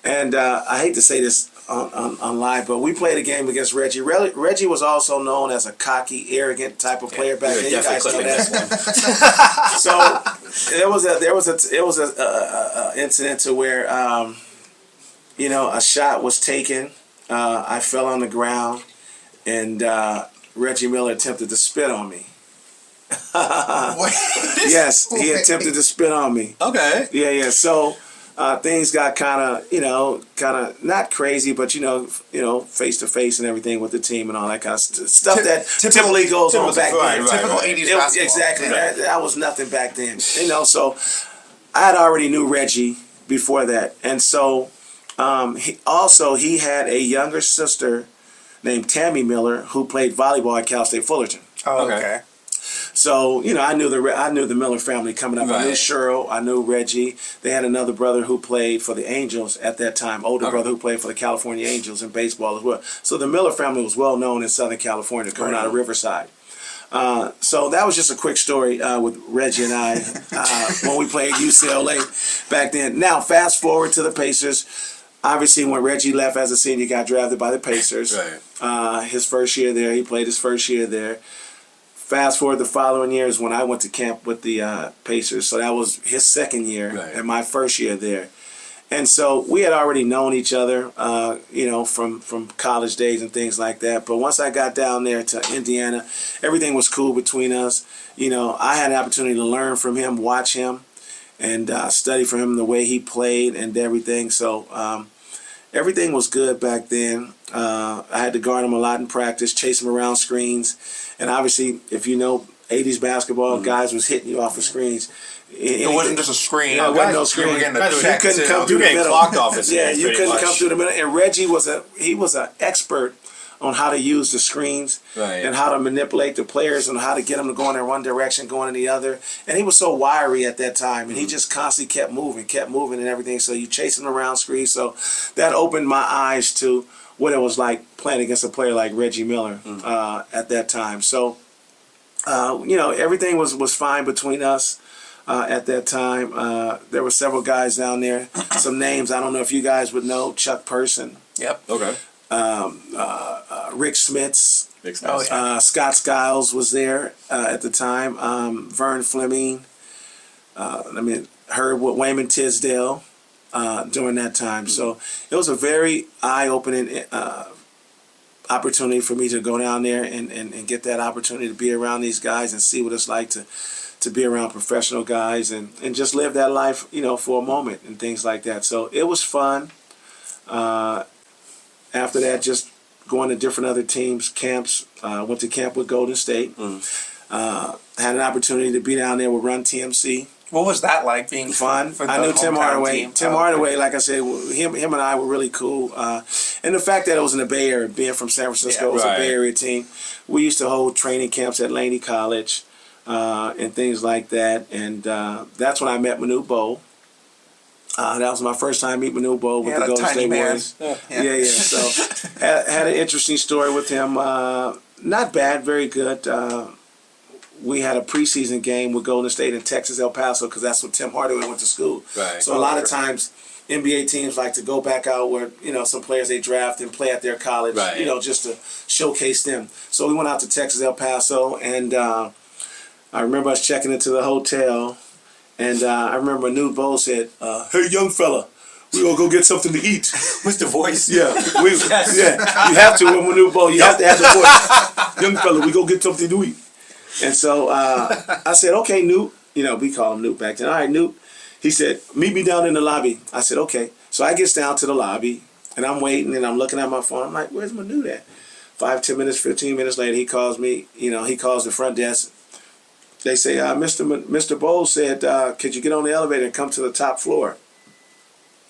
[SPEAKER 3] And I hate to say this on live, but we played a game against Reggie. Reggie was also known as a cocky, arrogant type of player back then. You guys know that. So there was a incident to where a shot was taken. I fell on the ground, and Reggie Miller attempted to spit on me. Yes, he attempted to spit on me.
[SPEAKER 1] Okay.
[SPEAKER 3] Yeah. So. Things got kind of not crazy, but face to face and everything with the team and all that kind of stuff that typically goes on back then.
[SPEAKER 2] Typical 80s basketball.
[SPEAKER 3] Exactly. That was nothing back then. So I had already knew Reggie before that, and so he had a younger sister named Tammy Miller who played volleyball at Cal State Fullerton.
[SPEAKER 2] Oh, okay.
[SPEAKER 3] So I knew the Miller family coming up. Right. I knew Cheryl. I knew Reggie. They had another brother who played for the Angels at that time. Older brother who played for the California Angels in baseball as well. So the Miller family was well known in Southern California, coming out of Riverside. So that was just a quick story with Reggie and I when we played UCLA back then. Now fast forward to the Pacers. Obviously, when Reggie left as a senior, got drafted by the Pacers. Right. His first year there, he played his first year there. Fast forward the following year is when I went to camp with the Pacers. So that was his second year and my first year there. And so we had already known each other, from college days and things like that. But once I got down there to Indiana, everything was cool between us. I had an opportunity to learn from him, watch him, and study from him the way he played and everything. So everything was good back then. I had to guard him a lot in practice, chase him around screens. And obviously, if you know 80s basketball, guys was hitting you off of screens.
[SPEAKER 2] It wasn't just a screen.
[SPEAKER 3] No, it wasn't no screen. You couldn't come through the middle. You couldn't come through the middle. And Reggie was an expert on how to use the screens and how to manipulate the players and how to get them to go in their one direction, going in the other. And he was so wiry at that time, and he just constantly kept moving and everything. So you chase him around screens. So that opened my eyes to what it was like playing against a player like Reggie Miller at that time. So, everything was fine between us at that time. There were several guys down there. Some names I don't know if you guys would know. Chuck Person.
[SPEAKER 2] Yep.
[SPEAKER 1] Okay.
[SPEAKER 3] Rick Smits.
[SPEAKER 2] Scott
[SPEAKER 3] Skiles was there at the time. Vern Fleming. heard with Wayman Tisdale during that time. So it was a very eye-opening opportunity for me to go down there and get that opportunity to be around these guys and see what it's like to be around professional guys and just live that life, for a moment and things like that. So it was fun. After that, just going to different other teams, camps. Went to camp with Golden State. Had an opportunity to be down there with Run TMC.
[SPEAKER 2] What was that like being
[SPEAKER 3] fun?
[SPEAKER 2] For
[SPEAKER 3] I
[SPEAKER 2] the
[SPEAKER 3] knew Tim
[SPEAKER 2] hometown
[SPEAKER 3] Hardaway.
[SPEAKER 2] team?
[SPEAKER 3] Tim Hardaway, like I said, him and I were really cool. And the fact that it was in the Bay Area, being from San Francisco, it was a Bay Area team. We used to hold training camps at Laney College and things like that. And that's when I met Manu Bow. That was my first time meeting Manu Bow with the Golden State Warriors. Yeah. So had an interesting story with him. Not bad, very good. We had a preseason game with Golden State in Texas, El Paso, because that's where Tim Hardaway went to school.
[SPEAKER 1] Right.
[SPEAKER 3] So a lot of times, NBA teams like to go back out where, some players they draft and play at their college, just to showcase them. So we went out to Texas, El Paso, and I remember us checking into the hotel, and I remember Manu Bow said, "Hey, young fella, we gonna go get something to eat."
[SPEAKER 1] What's the voice?
[SPEAKER 3] Yeah, you have to with Manu Bow. You have to have the voice. Young fella, we go get something to eat. And so I said, "Okay, Newt." We call him Newt back then. All right, Newt. He said, "Meet me down in the lobby." I said, "Okay." So I gets down to the lobby, and I'm waiting, and I'm looking at my phone. I'm like, "Where's my Newt at?" 5, 10 minutes, 15 minutes later, he calls me. He calls the front desk. They say, Mr. Bowles said, could you get on the elevator and come to the top floor?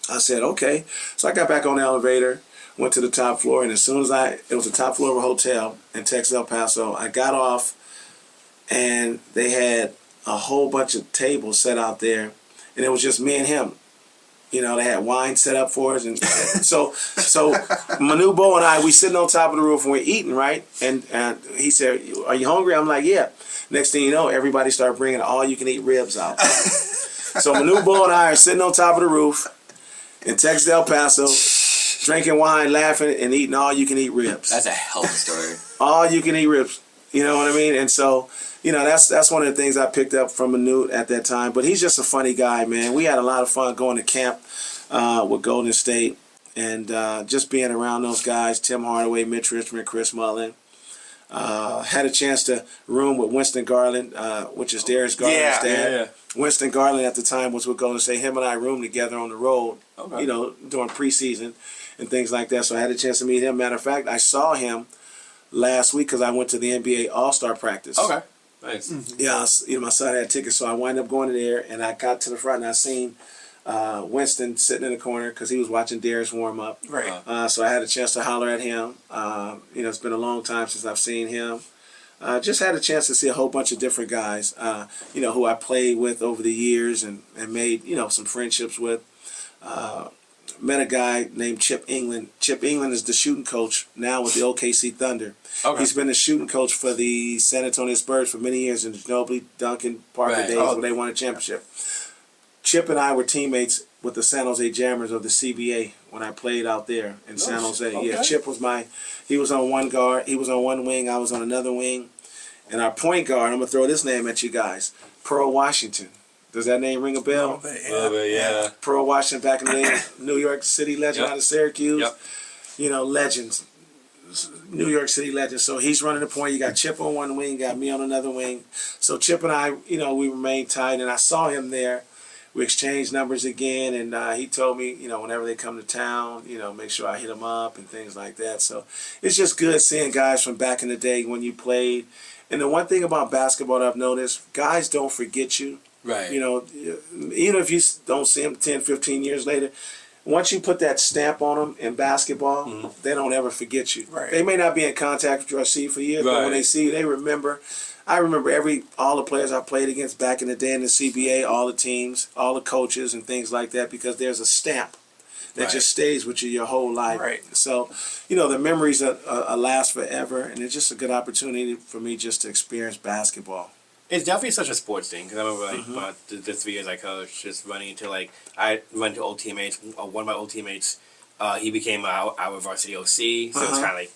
[SPEAKER 3] I said, okay. So I got back on the elevator, went to the top floor, and as soon as it was the top floor of a hotel in Texas, El Paso, I got off, and they had a whole bunch of tables set out there, and it was just me and him. They had wine set up for us, and so Manu Bow and I, we sitting on top of the roof and we're eating, right? And he said, "Are you hungry?" I'm like, "Yeah." Next thing you know, everybody started bringing all-you-can-eat ribs out. So Manu Bow and I are sitting on top of the roof in Texas, El Paso, drinking wine, laughing, and eating all-you-can-eat ribs.
[SPEAKER 1] That's a hell of a story.
[SPEAKER 3] All-you-can-eat ribs. You know what I mean? And so, that's one of the things I picked up from Manu at that time. But he's just a funny guy, man. We had a lot of fun going to camp with Golden State and just being around those guys, Tim Hardaway, Mitch Richmond, Chris Mullin. Had a chance to room with Winston Garland, which is Darius Garland's dad.
[SPEAKER 1] Yeah.
[SPEAKER 3] Winston Garland at the time was with Golden State. Him and I roomed together on the road,
[SPEAKER 1] Okay.
[SPEAKER 3] during preseason and things like that. So I had a chance to meet him. Matter of fact, I saw him last week because I went to the NBA All-Star practice.
[SPEAKER 1] Okay. Nice.
[SPEAKER 3] Yeah, my son had tickets, so I wound up going in there, and I got to the front, and I seen Winston sitting in the corner because he was watching Darius warm up.
[SPEAKER 2] Right.
[SPEAKER 3] So I had a chance to holler at him. It's been a long time since I've seen him. Just had a chance to see a whole bunch of different guys, who I played with over the years and made, some friendships with. Met a guy named Chip England. Chip England is the shooting coach now with the OKC Thunder.
[SPEAKER 1] Okay.
[SPEAKER 3] He's been the shooting coach for the San Antonio Spurs for many years in the Ginobili, Duncan, Parker days when they won a championship. Chip and I were teammates with the San Jose Jammers of the CBA when I played out there in San Jose.
[SPEAKER 1] Okay.
[SPEAKER 3] Yeah, Chip was he was on one guard, he was on one wing, I was on another wing. And our point guard, I'm going to throw this name at you guys, Pearl Washington. Does that name ring a bell?
[SPEAKER 1] Yeah.
[SPEAKER 3] Pearl Washington back in the day, New York City legend out of Syracuse.
[SPEAKER 1] Yep.
[SPEAKER 3] Legends. New York City legend. So he's running the point. You got Chip on one wing, got me on another wing. So Chip and I, we remained tight, and I saw him there. We exchanged numbers again, and he told me, whenever they come to town, make sure I hit them up and things like that. So it's just good seeing guys from back in the day when you played. And the one thing about basketball that I've noticed, guys don't forget you.
[SPEAKER 1] Right.
[SPEAKER 3] Even if you don't see them 10, 15 years later, once you put that stamp on them in basketball, they don't ever forget you.
[SPEAKER 2] Right.
[SPEAKER 3] They may not be in contact with you or see you for years, but when they see you, they remember. I remember all the players I played against back in the day in the CBA, all the teams, all the coaches and things like that, because there's a stamp that just stays with you your whole life.
[SPEAKER 2] Right.
[SPEAKER 3] So, the memories last forever, and it's just a good opportunity for me just to experience basketball.
[SPEAKER 1] It's definitely such a sports thing because I remember about the 3 years I coached, just running into I went to old teammates. One of my old teammates, he became our varsity OC, so it's kind of like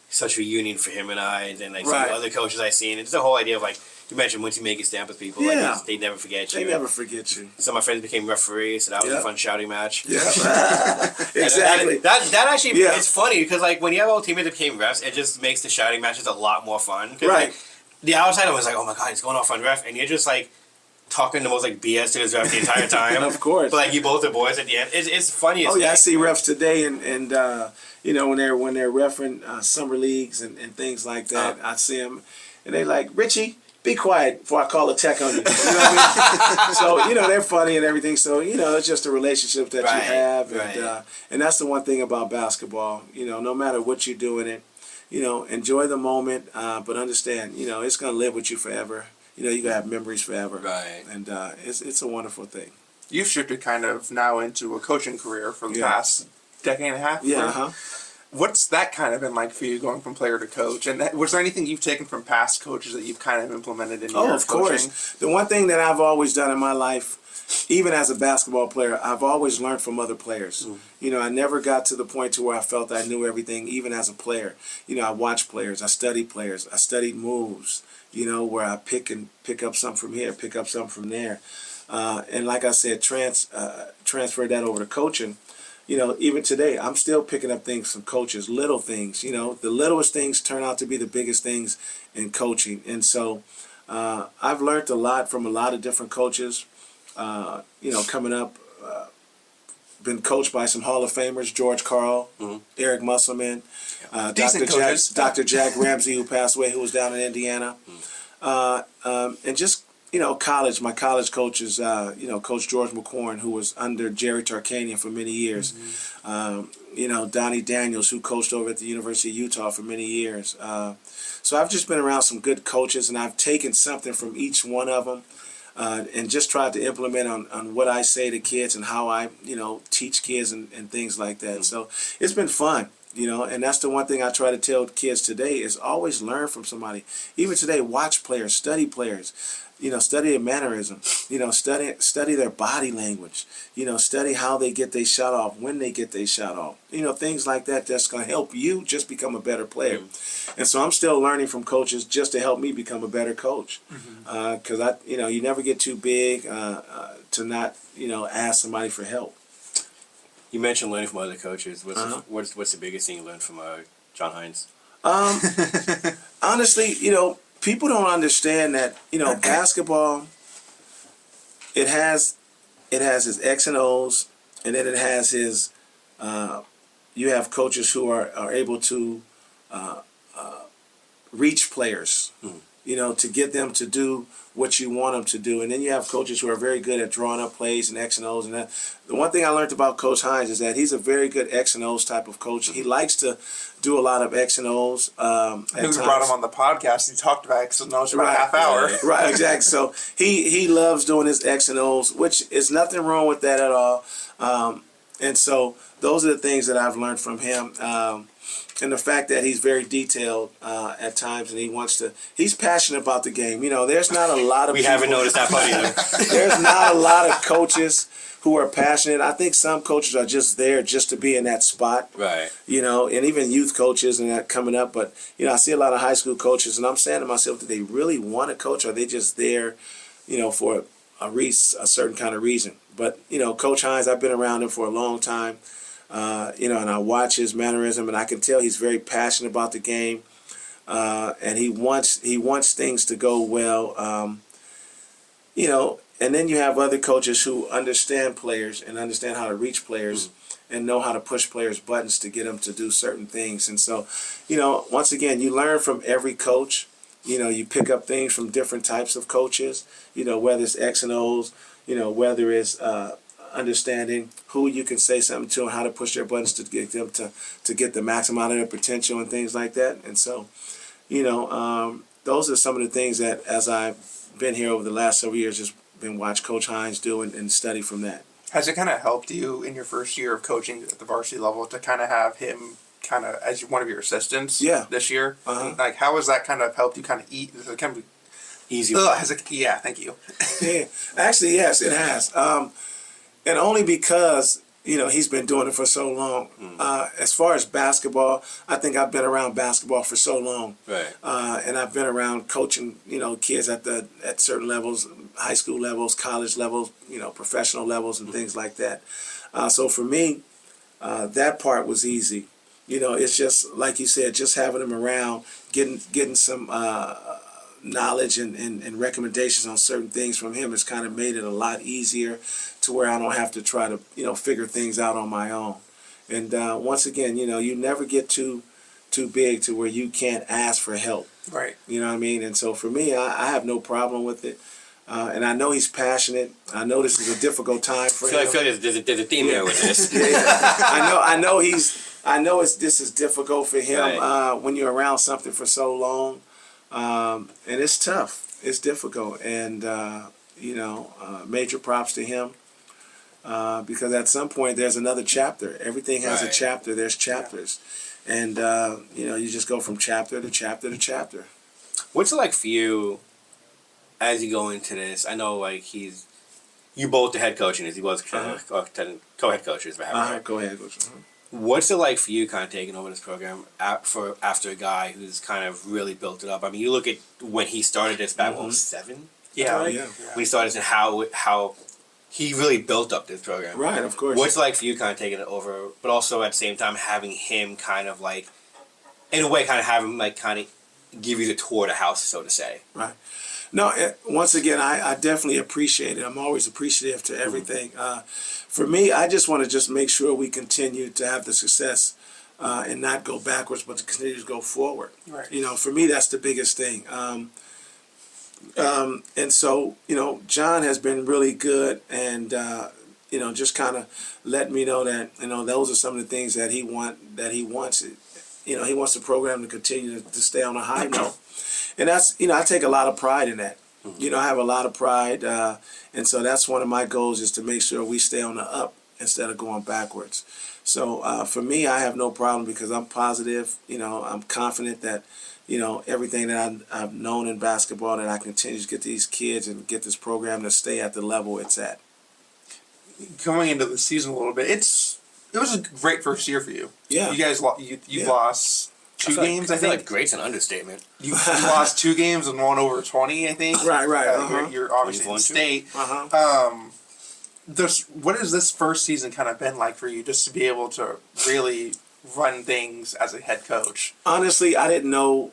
[SPEAKER 1] such a reunion for him and I. And then some of the other coaches I seen, it's the whole idea of you mentioned once you make a stamp with people,
[SPEAKER 3] Yeah.
[SPEAKER 1] like, they never forget you.
[SPEAKER 3] They never forget you.
[SPEAKER 1] Some of my friends became referees, so that was a fun shouting match.
[SPEAKER 3] Yeah. Exactly.
[SPEAKER 1] That actually,
[SPEAKER 3] Yeah.
[SPEAKER 1] it's funny because like when you have all teammates that became refs, it just makes the shouting matches a lot more fun. 'Cause,
[SPEAKER 3] Right.
[SPEAKER 1] like, the outsider was like, oh my god, he's going off on ref, and you're just like talking the most like BS to his ref the entire time.
[SPEAKER 3] Of course.
[SPEAKER 1] But like you both are boys at the end. It's funny.
[SPEAKER 3] Oh yeah, I see refs today, and you know, when they're refereeing summer leagues and things like that, I see them, and they like, Richie, be quiet before I call a tech on you. You know what I mean? So you know, they're funny and everything. So you know, it's just a relationship that you have, and that's the one thing about basketball. You know, no matter what you do in it, you know, enjoy the moment, but understand, you know, it's gonna live with you forever. You know, you're gonna have memories forever.
[SPEAKER 1] Right.
[SPEAKER 3] And it's a wonderful thing.
[SPEAKER 2] You've shifted kind of now into a coaching career for the past decade and a half.
[SPEAKER 3] Yeah.
[SPEAKER 2] What's that kind of been like for you, going from player to coach? And was there anything you've taken from past coaches that you've kind of implemented in your coaching?
[SPEAKER 3] Oh, of course. The one thing that I've always done in my life, even as a basketball player, I've always learned from other players. You know, I never got to the point to where I felt I knew everything, even as a player. You know, I watched players, I studied players, I studied moves, you know, where I pick up something from here, pick up something from there. And like I said, transfer that over to coaching. You know, even today, I'm still picking up things from coaches, little things. You know, the littlest things turn out to be the biggest things in coaching. And so I've learned a lot from a lot of different coaches. You know, coming up, been coached by some Hall of Famers, George Karl, Eric Musselman, Dr. Jack Ramsey, who passed away, who was down in Indiana. And just, you know, my college coaches, you know, Coach George McCorn, who was under Jerry Tarkanian for many years. You know, Donnie Daniels, who coached over at the University of Utah for many years. So I've just been around some good coaches, and I've taken something from each one of them and just tried to implement on what I say to kids and how I, you know, teach kids and things like that. So it's been fun. You know, and that's the one thing I try to tell kids today is always learn from somebody. Even today, watch players, study players. You know, study their mannerism. You know, study their body language. You know, study how they get their shot off, when they get their shot off. You know, things like that. That's going to help you just become a better player. And so I'm still learning from coaches just to help me become a better coach. Because you know, you never get too big to not, you know, ask somebody for help.
[SPEAKER 1] You mentioned learning from other coaches. What's the biggest thing you learned from John Hines?
[SPEAKER 3] Honestly, you know, people don't understand that, you know, basketball, it has its X and O's, and then it has his, you have coaches who are able to reach players, you know, to get them to do what you want them to do. And then you have coaches who are very good at drawing up plays and X and O's and that. The one thing I learned about Coach Hines is that he's a very good X and O's type of coach. He likes to do a lot of X and O's. I
[SPEAKER 2] think we brought him on the podcast. He talked about X and O's for about a half hour.
[SPEAKER 3] Right, exactly. So he loves doing his X and O's, which is nothing wrong with that at all. And so those are the things that I've learned from him. And the fact that he's very detailed at times, and he's passionate about the game. You know, there's not a lot of
[SPEAKER 1] We haven't noticed that part either.
[SPEAKER 3] There's not a lot of coaches who are passionate. I think some coaches are just there just to be in that spot.
[SPEAKER 1] Right.
[SPEAKER 3] You know, and even youth coaches and that coming up. But, you know, I see a lot of high school coaches, and I'm saying to myself, do they really want to coach, or are they just there, you know, for a certain kind of reason? But, you know, Coach Hines, I've been around him for a long time. You know, and I watch his mannerism, and I can tell he's very passionate about the game, and he wants things to go well. You know, and then you have other coaches who understand players and understand how to reach players and know how to push players' buttons to get them to do certain things. And so, you know, once again, you learn from every coach. You know, you pick up things from different types of coaches. You know, whether it's X and O's, you know, whether it's understanding who you can say something to and how to push their buttons to get them to get the maximum out of their potential and things like that. And so, you know, those are some of the things that, as I've been here over the last several years, just been watch Coach Hines do and study from that.
[SPEAKER 2] Has it kind of helped you in your first year of coaching at the varsity level to kind of have him kind of as one of your assistants this year? Like, how has that kind of helped you kind of eat? Is it kind of
[SPEAKER 1] easy?
[SPEAKER 2] Yeah, thank you.
[SPEAKER 3] Yeah, actually, yes, it has. And only because he's been doing it for so long. As far as basketball, I think I've been around basketball for so long.
[SPEAKER 1] Right.
[SPEAKER 3] And I've been around coaching, kids at certain levels, high school levels, college levels, professional levels and things like that. So for me, that part was easy. It's just, like you said, just having them around, getting some knowledge and recommendations on certain things from him has kind of made it a lot easier to where I don't have to try to, figure things out on my own. And once again, you never get too big to where you can't ask for help.
[SPEAKER 2] Right.
[SPEAKER 3] You know what I mean? And so for me, I have no problem with it. And I know he's passionate. I know this is a difficult time for him.
[SPEAKER 1] I feel like there's a theme there with this.
[SPEAKER 3] I know this is difficult for him
[SPEAKER 1] Right.
[SPEAKER 3] when you're around something for so long. And it's tough. It's difficult. And, major props to him. Because at some point there's another chapter. Everything has a
[SPEAKER 1] Right.
[SPEAKER 3] chapter. There's chapters. And, you just go from chapter to chapter to chapter.
[SPEAKER 1] What's it like for you as you go into this? I know, like, you both the head coach in this. He was co-head coaches.
[SPEAKER 3] Go ahead, Coach.
[SPEAKER 1] What's it like for you kind of taking over this program after a guy who's kind of really built it up? I mean, you look at when he started this back in 07?
[SPEAKER 2] Yeah.
[SPEAKER 3] Right.
[SPEAKER 2] Yeah.
[SPEAKER 1] When he started and how he really built up this program.
[SPEAKER 3] Right, of course.
[SPEAKER 1] What's it like for you kind of taking it over, but also at the same time having him kind of like, in a way, kind of have him like kind of give you the tour of the house, so to say.
[SPEAKER 3] Right. No, once again, I definitely appreciate it. I'm always appreciative to everything. For me, I just want to just make sure we continue to have the success and not go backwards, but to continue to go forward.
[SPEAKER 2] Right.
[SPEAKER 3] For me, that's the biggest thing. And so, John has been really good and, just kind of let me know that, those are some of the things that he wants. He wants the program to continue to stay on a high note. And that's, I take a lot of pride in that. I have a lot of pride. And so that's one of my goals is to make sure we stay on the up instead of going backwards. So for me, I have no problem because I'm positive. I'm confident that, everything that I've known in basketball, that I continue to get these kids and get this program to stay at the level it's at.
[SPEAKER 2] Coming into the season a little bit, it was a great first year for you.
[SPEAKER 3] Yeah.
[SPEAKER 2] You guys lost two games, I
[SPEAKER 1] feel
[SPEAKER 2] think.
[SPEAKER 1] like great's an understatement.
[SPEAKER 2] You lost 2 games and won over 20, I think.
[SPEAKER 3] Right.
[SPEAKER 2] You're obviously in state. What has this first season kind of been like for you, just to be able to really run things as a head coach?
[SPEAKER 3] Honestly, I didn't know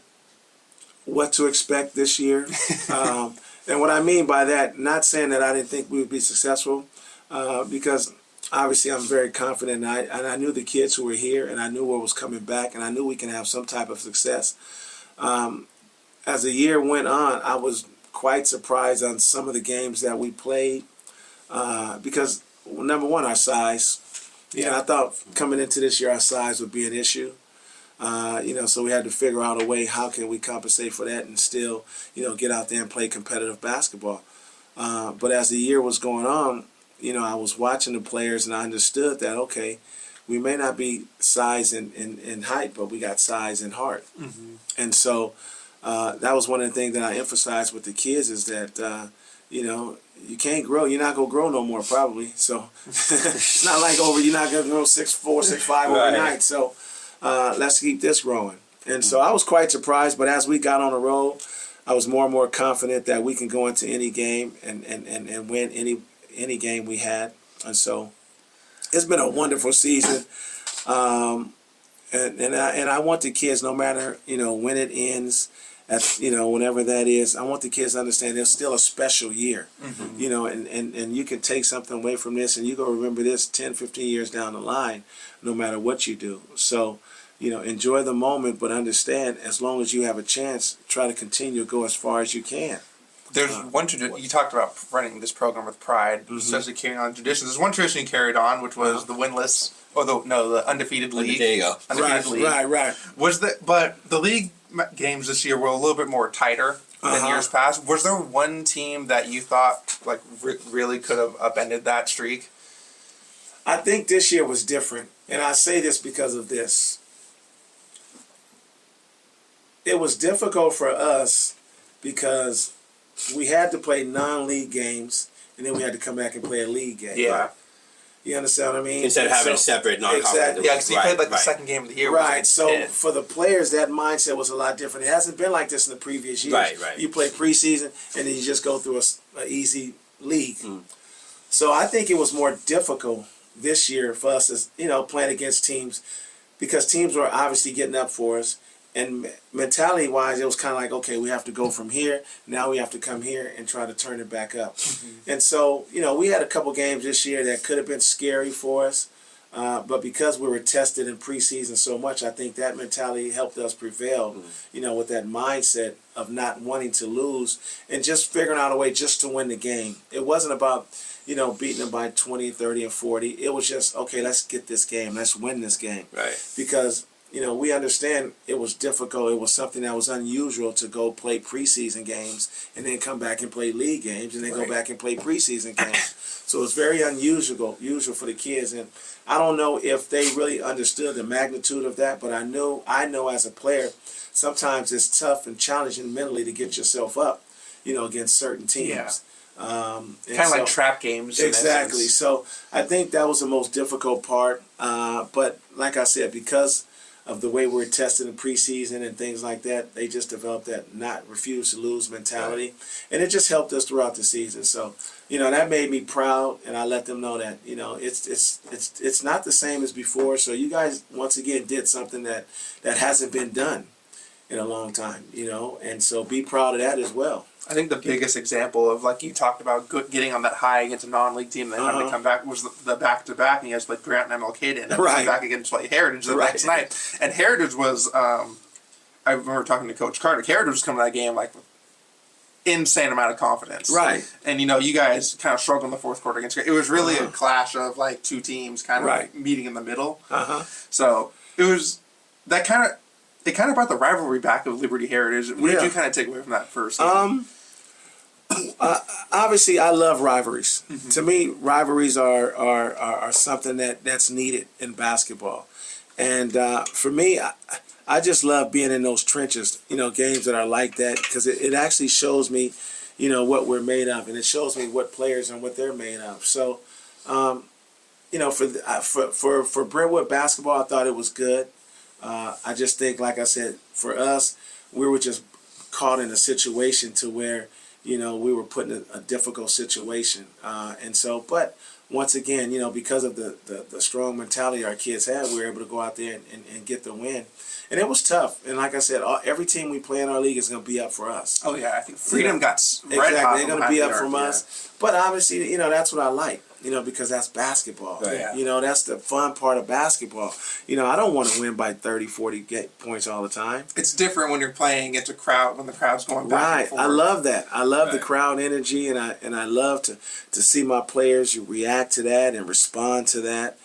[SPEAKER 3] what to expect this year. And what I mean by that, not saying that I didn't think we would be successful, because obviously I'm very confident, and I knew the kids who were here, and I knew what was coming back, and I knew we can have some type of success. As the year went on, I was quite surprised on some of the games that we played, because, number one, our size. I thought coming into this year our size would be an issue. So we had to figure out a way, how can we compensate for that and still, get out there and play competitive basketball. But as the year was going on, I was watching the players and I understood that, okay, we may not be size in height, but we got size in heart. And so that was one of the things that I emphasized with the kids is that, you can't grow. You're not going to grow no more probably. So it's not like you're not going to grow 6'4", 6'5" overnight. So let's keep this growing. And so I was quite surprised, but as we got on the road, I was more and more confident that we can go into any game and win any game we had. And so it's been a wonderful season. And I want the kids, no matter, when it ends, whenever that is, I want the kids to understand there's still a special year, and you can take something away from this and you go remember this 10, 15 years down the line, no matter what you do. So, enjoy the moment, but understand as long as you have a chance, try to continue to go as far as you can.
[SPEAKER 2] There's one tradition, you talked about running this program with pride, especially carrying on traditions. There's one tradition you carried on, which was the winless, or the undefeated league.
[SPEAKER 1] There you go.
[SPEAKER 2] Undefeated league.
[SPEAKER 3] Right.
[SPEAKER 2] But the league games this year were a little bit more tighter than years past. Was there one team that you thought really could have upended that streak?
[SPEAKER 3] I think this year was different, and I say this because of this. It was difficult for us because we had to play non-league games, and then we had to come back and play a league game.
[SPEAKER 2] Yeah.
[SPEAKER 3] You understand what I mean?
[SPEAKER 1] Instead of having a separate non-conference.
[SPEAKER 3] Exactly.
[SPEAKER 2] Yeah, because he played like the second game of the year.
[SPEAKER 3] Right. So for the players, that mindset was a lot different. It hasn't been like this in the previous years.
[SPEAKER 1] Right.
[SPEAKER 3] You play preseason and then you just go through a easy league. So I think it was more difficult this year for us as, playing against teams because teams were obviously getting up for us. And mentality-wise, it was kind of like, okay, we have to go from here. Now we have to come here and try to turn it back up. And so, we had a couple games this year that could have been scary for us. But because we were tested in preseason so much, I think that mentality helped us prevail, with that mindset of not wanting to lose and just figuring out a way just to win the game. It wasn't about, beating them by 20, 30, and 40. It was just, okay, let's get this game. Let's win this game.
[SPEAKER 1] Right.
[SPEAKER 3] Because we understand it was difficult. It was something that was unusual to go play preseason games and then come back and play league games and then go back and play preseason games. So it's very unusual for the kids. And I don't know if they really understood the magnitude of that, but I know as a player, sometimes it's tough and challenging mentally to get yourself up, against certain teams.
[SPEAKER 2] Yeah. Kind of like trap games.
[SPEAKER 3] Exactly. So I think that was the most difficult part. But like I said, because of the way we were tested in preseason and things like that, they just developed that not refuse to lose mentality, and it just helped us throughout the season. So, that made me proud, and I let them know that it's not the same as before. So you guys once again did something that hasn't been done in a long time, and so be proud of that as well.
[SPEAKER 2] I think the biggest example of, like you talked about, getting on that high against a non-league team and then having to come back was the back-to-back, and you guys played Grant and MLK and then come back again to play Heritage the next night. And Heritage was, I remember talking to Coach Carter, Heritage was coming to that game like with insane amount of confidence.
[SPEAKER 3] Right.
[SPEAKER 2] And, you guys kind of struggled in the fourth quarter against Grant. It was really a clash of, like, two teams kind of meeting in the middle. So it was that it kind of brought the rivalry back of Liberty Heritage. What did you kind of take away from that first game?
[SPEAKER 3] Obviously, I love rivalries. To me, rivalries are something that's needed in basketball. And for me, I just love being in those trenches, games that are like that, because it actually shows me, what we're made of, and it shows me what players and what they're made of. So, for Brentwood basketball, I thought it was good. I just think, like I said, for us, we were just caught in a situation to where, we were put in a difficult situation. And so, but once again, because of the strong mentality our kids had, we were able to go out there and get the win. And it was tough. And like I said, every team we play in our league is going to be up for us.
[SPEAKER 2] Oh, yeah. I think Freedom got
[SPEAKER 3] right. Exactly. They're going to be up from us. But obviously, that's what I like, because that's basketball.
[SPEAKER 1] Right.
[SPEAKER 2] Yeah.
[SPEAKER 3] That's the fun part of basketball. I don't want to win by 30, 40 points all the time.
[SPEAKER 2] It's different when you're playing against a crowd, when the crowd's going back and forth.
[SPEAKER 3] I love that. I love the crowd energy, and I love to see my players react to that and respond to that.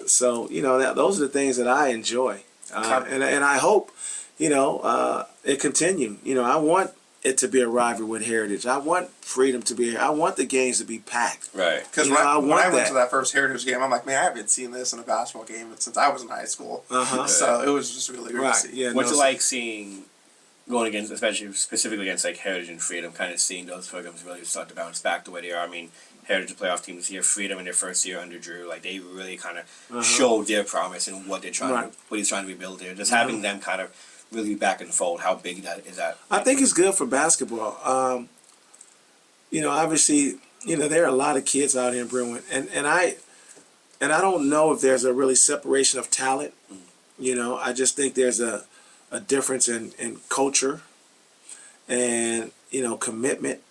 [SPEAKER 3] So, those are the things that I enjoy. And I hope, it continue. I want it to be a rivalry with Heritage. I want Freedom to be here. I want the games to be packed.
[SPEAKER 1] Right.
[SPEAKER 2] Because when I went to that first Heritage game, I'm like, man, I haven't seen this in a basketball game since I was in high school. So it was just really great to see.
[SPEAKER 1] Yeah, what's it like seeing, going against, specifically against like Heritage and Freedom, kind of seeing those programs really start to bounce back the way they are? I mean, Heritage playoff team this year, Freedom in their first year under Drew, like they really kind of showed their promise and what they're trying to, what he's trying to rebuild there. Just having them kind of really back and fold, how big is that?
[SPEAKER 3] I think it's good for basketball. Obviously, there are a lot of kids out here in Brentwood, and I don't know if there's a really separation of talent. I just think there's a difference in culture and commitment.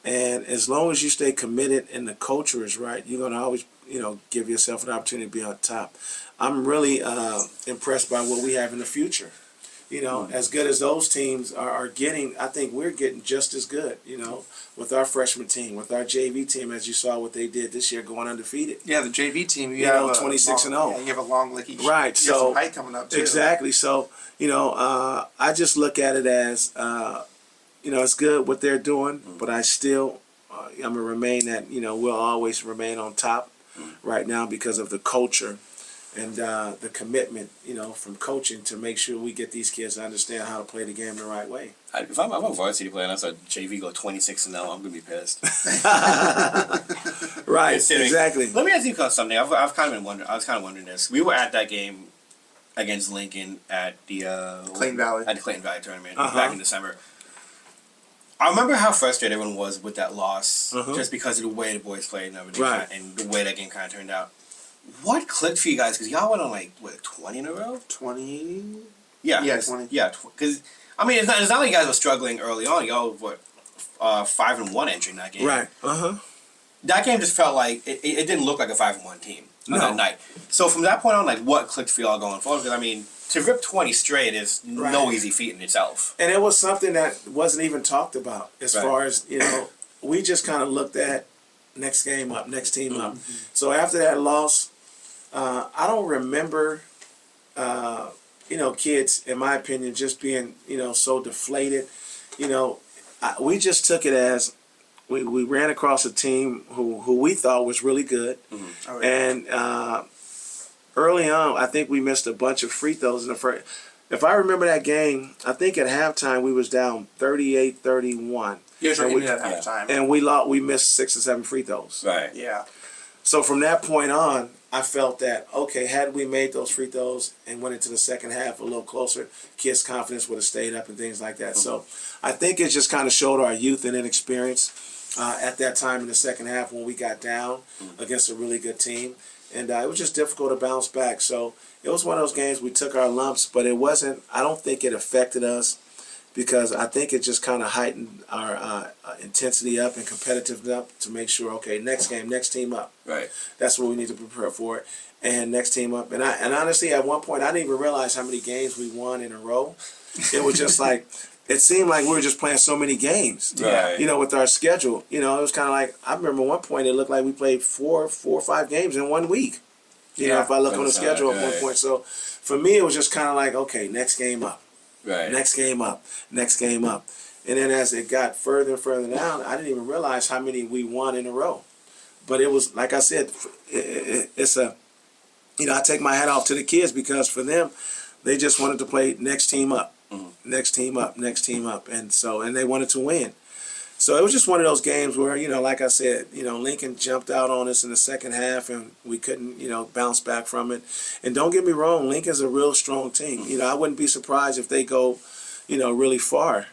[SPEAKER 3] And as long as you stay committed and the culture is right, you're going to always, give yourself an opportunity to be on top. I'm really impressed by what we have in the future. As good as those teams are getting, I think we're getting just as good, with our freshman team, with our JV team, as you saw what they did this year, going undefeated.
[SPEAKER 2] Yeah, the JV team,
[SPEAKER 3] you have 26-0.
[SPEAKER 2] Yeah, you have a long licky.
[SPEAKER 3] Right.
[SPEAKER 2] You have some height coming up, too.
[SPEAKER 3] Exactly. So, I just look at it as, it's good what they're doing, but I still, I'm going to remain that, we'll always remain on top right now because of the culture and the commitment, from coaching to make sure we get these kids to understand how to play the game the right way.
[SPEAKER 1] If I'm a varsity player and I saw JV go 26-0, I'm gonna be pissed.
[SPEAKER 3] Right,
[SPEAKER 1] Considering-
[SPEAKER 3] exactly.
[SPEAKER 1] Let me ask you something. I've kind of been wondering. I was kind of wondering this. We were at that game against Lincoln at the
[SPEAKER 2] Clayton Valley.
[SPEAKER 1] at the Clayton Valley tournament
[SPEAKER 3] Uh-huh.
[SPEAKER 1] back in December. I remember how frustrated everyone was with that loss,
[SPEAKER 3] Uh-huh.
[SPEAKER 1] just because of the way the boys played and everything,
[SPEAKER 3] Right.
[SPEAKER 1] and the way that game kind of turned out. What clicked for you guys? Because y'all went on 20 in a row.
[SPEAKER 2] 20.
[SPEAKER 1] Yeah,
[SPEAKER 2] Yeah, 20.
[SPEAKER 1] Yeah, because I mean, it's not like you guys were struggling early on. Y'all were 5-1 entering that game.
[SPEAKER 3] Right. Uh-huh.
[SPEAKER 1] That game just felt like it didn't look like a 5-1 team on
[SPEAKER 3] No.
[SPEAKER 1] that night. So from that point on, what clicked for y'all going forward? Because I mean, to rip 20 straight is no
[SPEAKER 3] Right.
[SPEAKER 1] easy feat in itself.
[SPEAKER 3] And it was something that wasn't even talked about as
[SPEAKER 1] Right.
[SPEAKER 3] far as, we just kind of looked at next game up, next team up. So after that loss, I don't remember, kids, in my opinion, just being, so deflated. We just took it as we ran across a team who we thought was really good.
[SPEAKER 2] Oh, yeah.
[SPEAKER 3] And early on, I think we missed a bunch of free throws in the first. If I remember that game, I think at halftime we was down 38-31.
[SPEAKER 2] You guys were
[SPEAKER 3] And
[SPEAKER 2] in
[SPEAKER 3] we-
[SPEAKER 2] at halftime.
[SPEAKER 3] And we missed 6 or 7 free throws.
[SPEAKER 1] Right.
[SPEAKER 2] Yeah.
[SPEAKER 3] So from that point on, I felt that, okay, had we made those free throws and went into the second half a little closer, kids' confidence would have stayed up and things like that. So I think it just kind of showed our youth and inexperience at that time in the second half when we got down against a really good team. And it was just difficult to bounce back. So it was one of those games we took our lumps, but it wasn't, I don't think it affected us because I think it just kind of heightened our intensity up and competitiveness up to make sure, okay, next game, next team up.
[SPEAKER 1] Right.
[SPEAKER 3] That's what we need to prepare for it. And next team up. And honestly, at one point, I didn't even realize how many games we won in a row. It was just like, it seemed like we were just playing so many games,
[SPEAKER 1] Right.
[SPEAKER 3] with our schedule. It was kind of like, I remember one point it looked like we played four or five games in 1 week.
[SPEAKER 2] Yeah.
[SPEAKER 3] If I look on the
[SPEAKER 1] That's
[SPEAKER 3] schedule at one
[SPEAKER 1] right.
[SPEAKER 3] point. So for me, it was just kind of like, okay, next game up.
[SPEAKER 1] Right.
[SPEAKER 3] Next game up, next game up. And then as it got further and further down, I didn't even realize how many we won in a row. But it was, like I said, it's a, I take my hat off to the kids because for them, they just wanted to play next team up, next team up, next team up. And they wanted to win. So it was just one of those games where, like I said, Lincoln jumped out on us in the second half and we couldn't, bounce back from it. And don't get me wrong, Lincoln's a real strong team. I wouldn't be surprised if they go, really far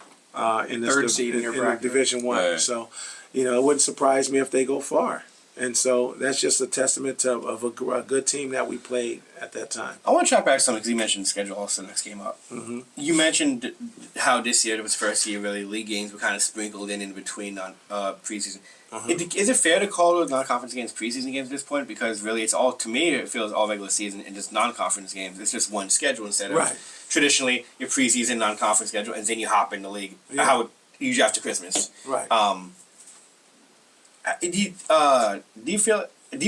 [SPEAKER 3] in this
[SPEAKER 2] Third seed in your bracket.
[SPEAKER 3] Division One.
[SPEAKER 1] Right.
[SPEAKER 3] So, it wouldn't surprise me if they go far. And so that's just a testament of a good team that we played at that time.
[SPEAKER 1] I want to track back something because you mentioned schedule also next game up.
[SPEAKER 3] Mm-hmm.
[SPEAKER 1] You mentioned how this year, it was first year, really, league games were kind of sprinkled in between preseason.
[SPEAKER 3] Uh-huh.
[SPEAKER 1] Is it fair to call those non-conference games preseason games at this point? Because really, it's all, to me, it feels all regular season and just non-conference games. It's just one schedule instead of
[SPEAKER 3] Right.
[SPEAKER 1] traditionally your preseason non-conference schedule, and then you hop in the league.
[SPEAKER 3] Yeah.
[SPEAKER 1] How it, usually after Christmas.
[SPEAKER 3] Right.
[SPEAKER 1] Do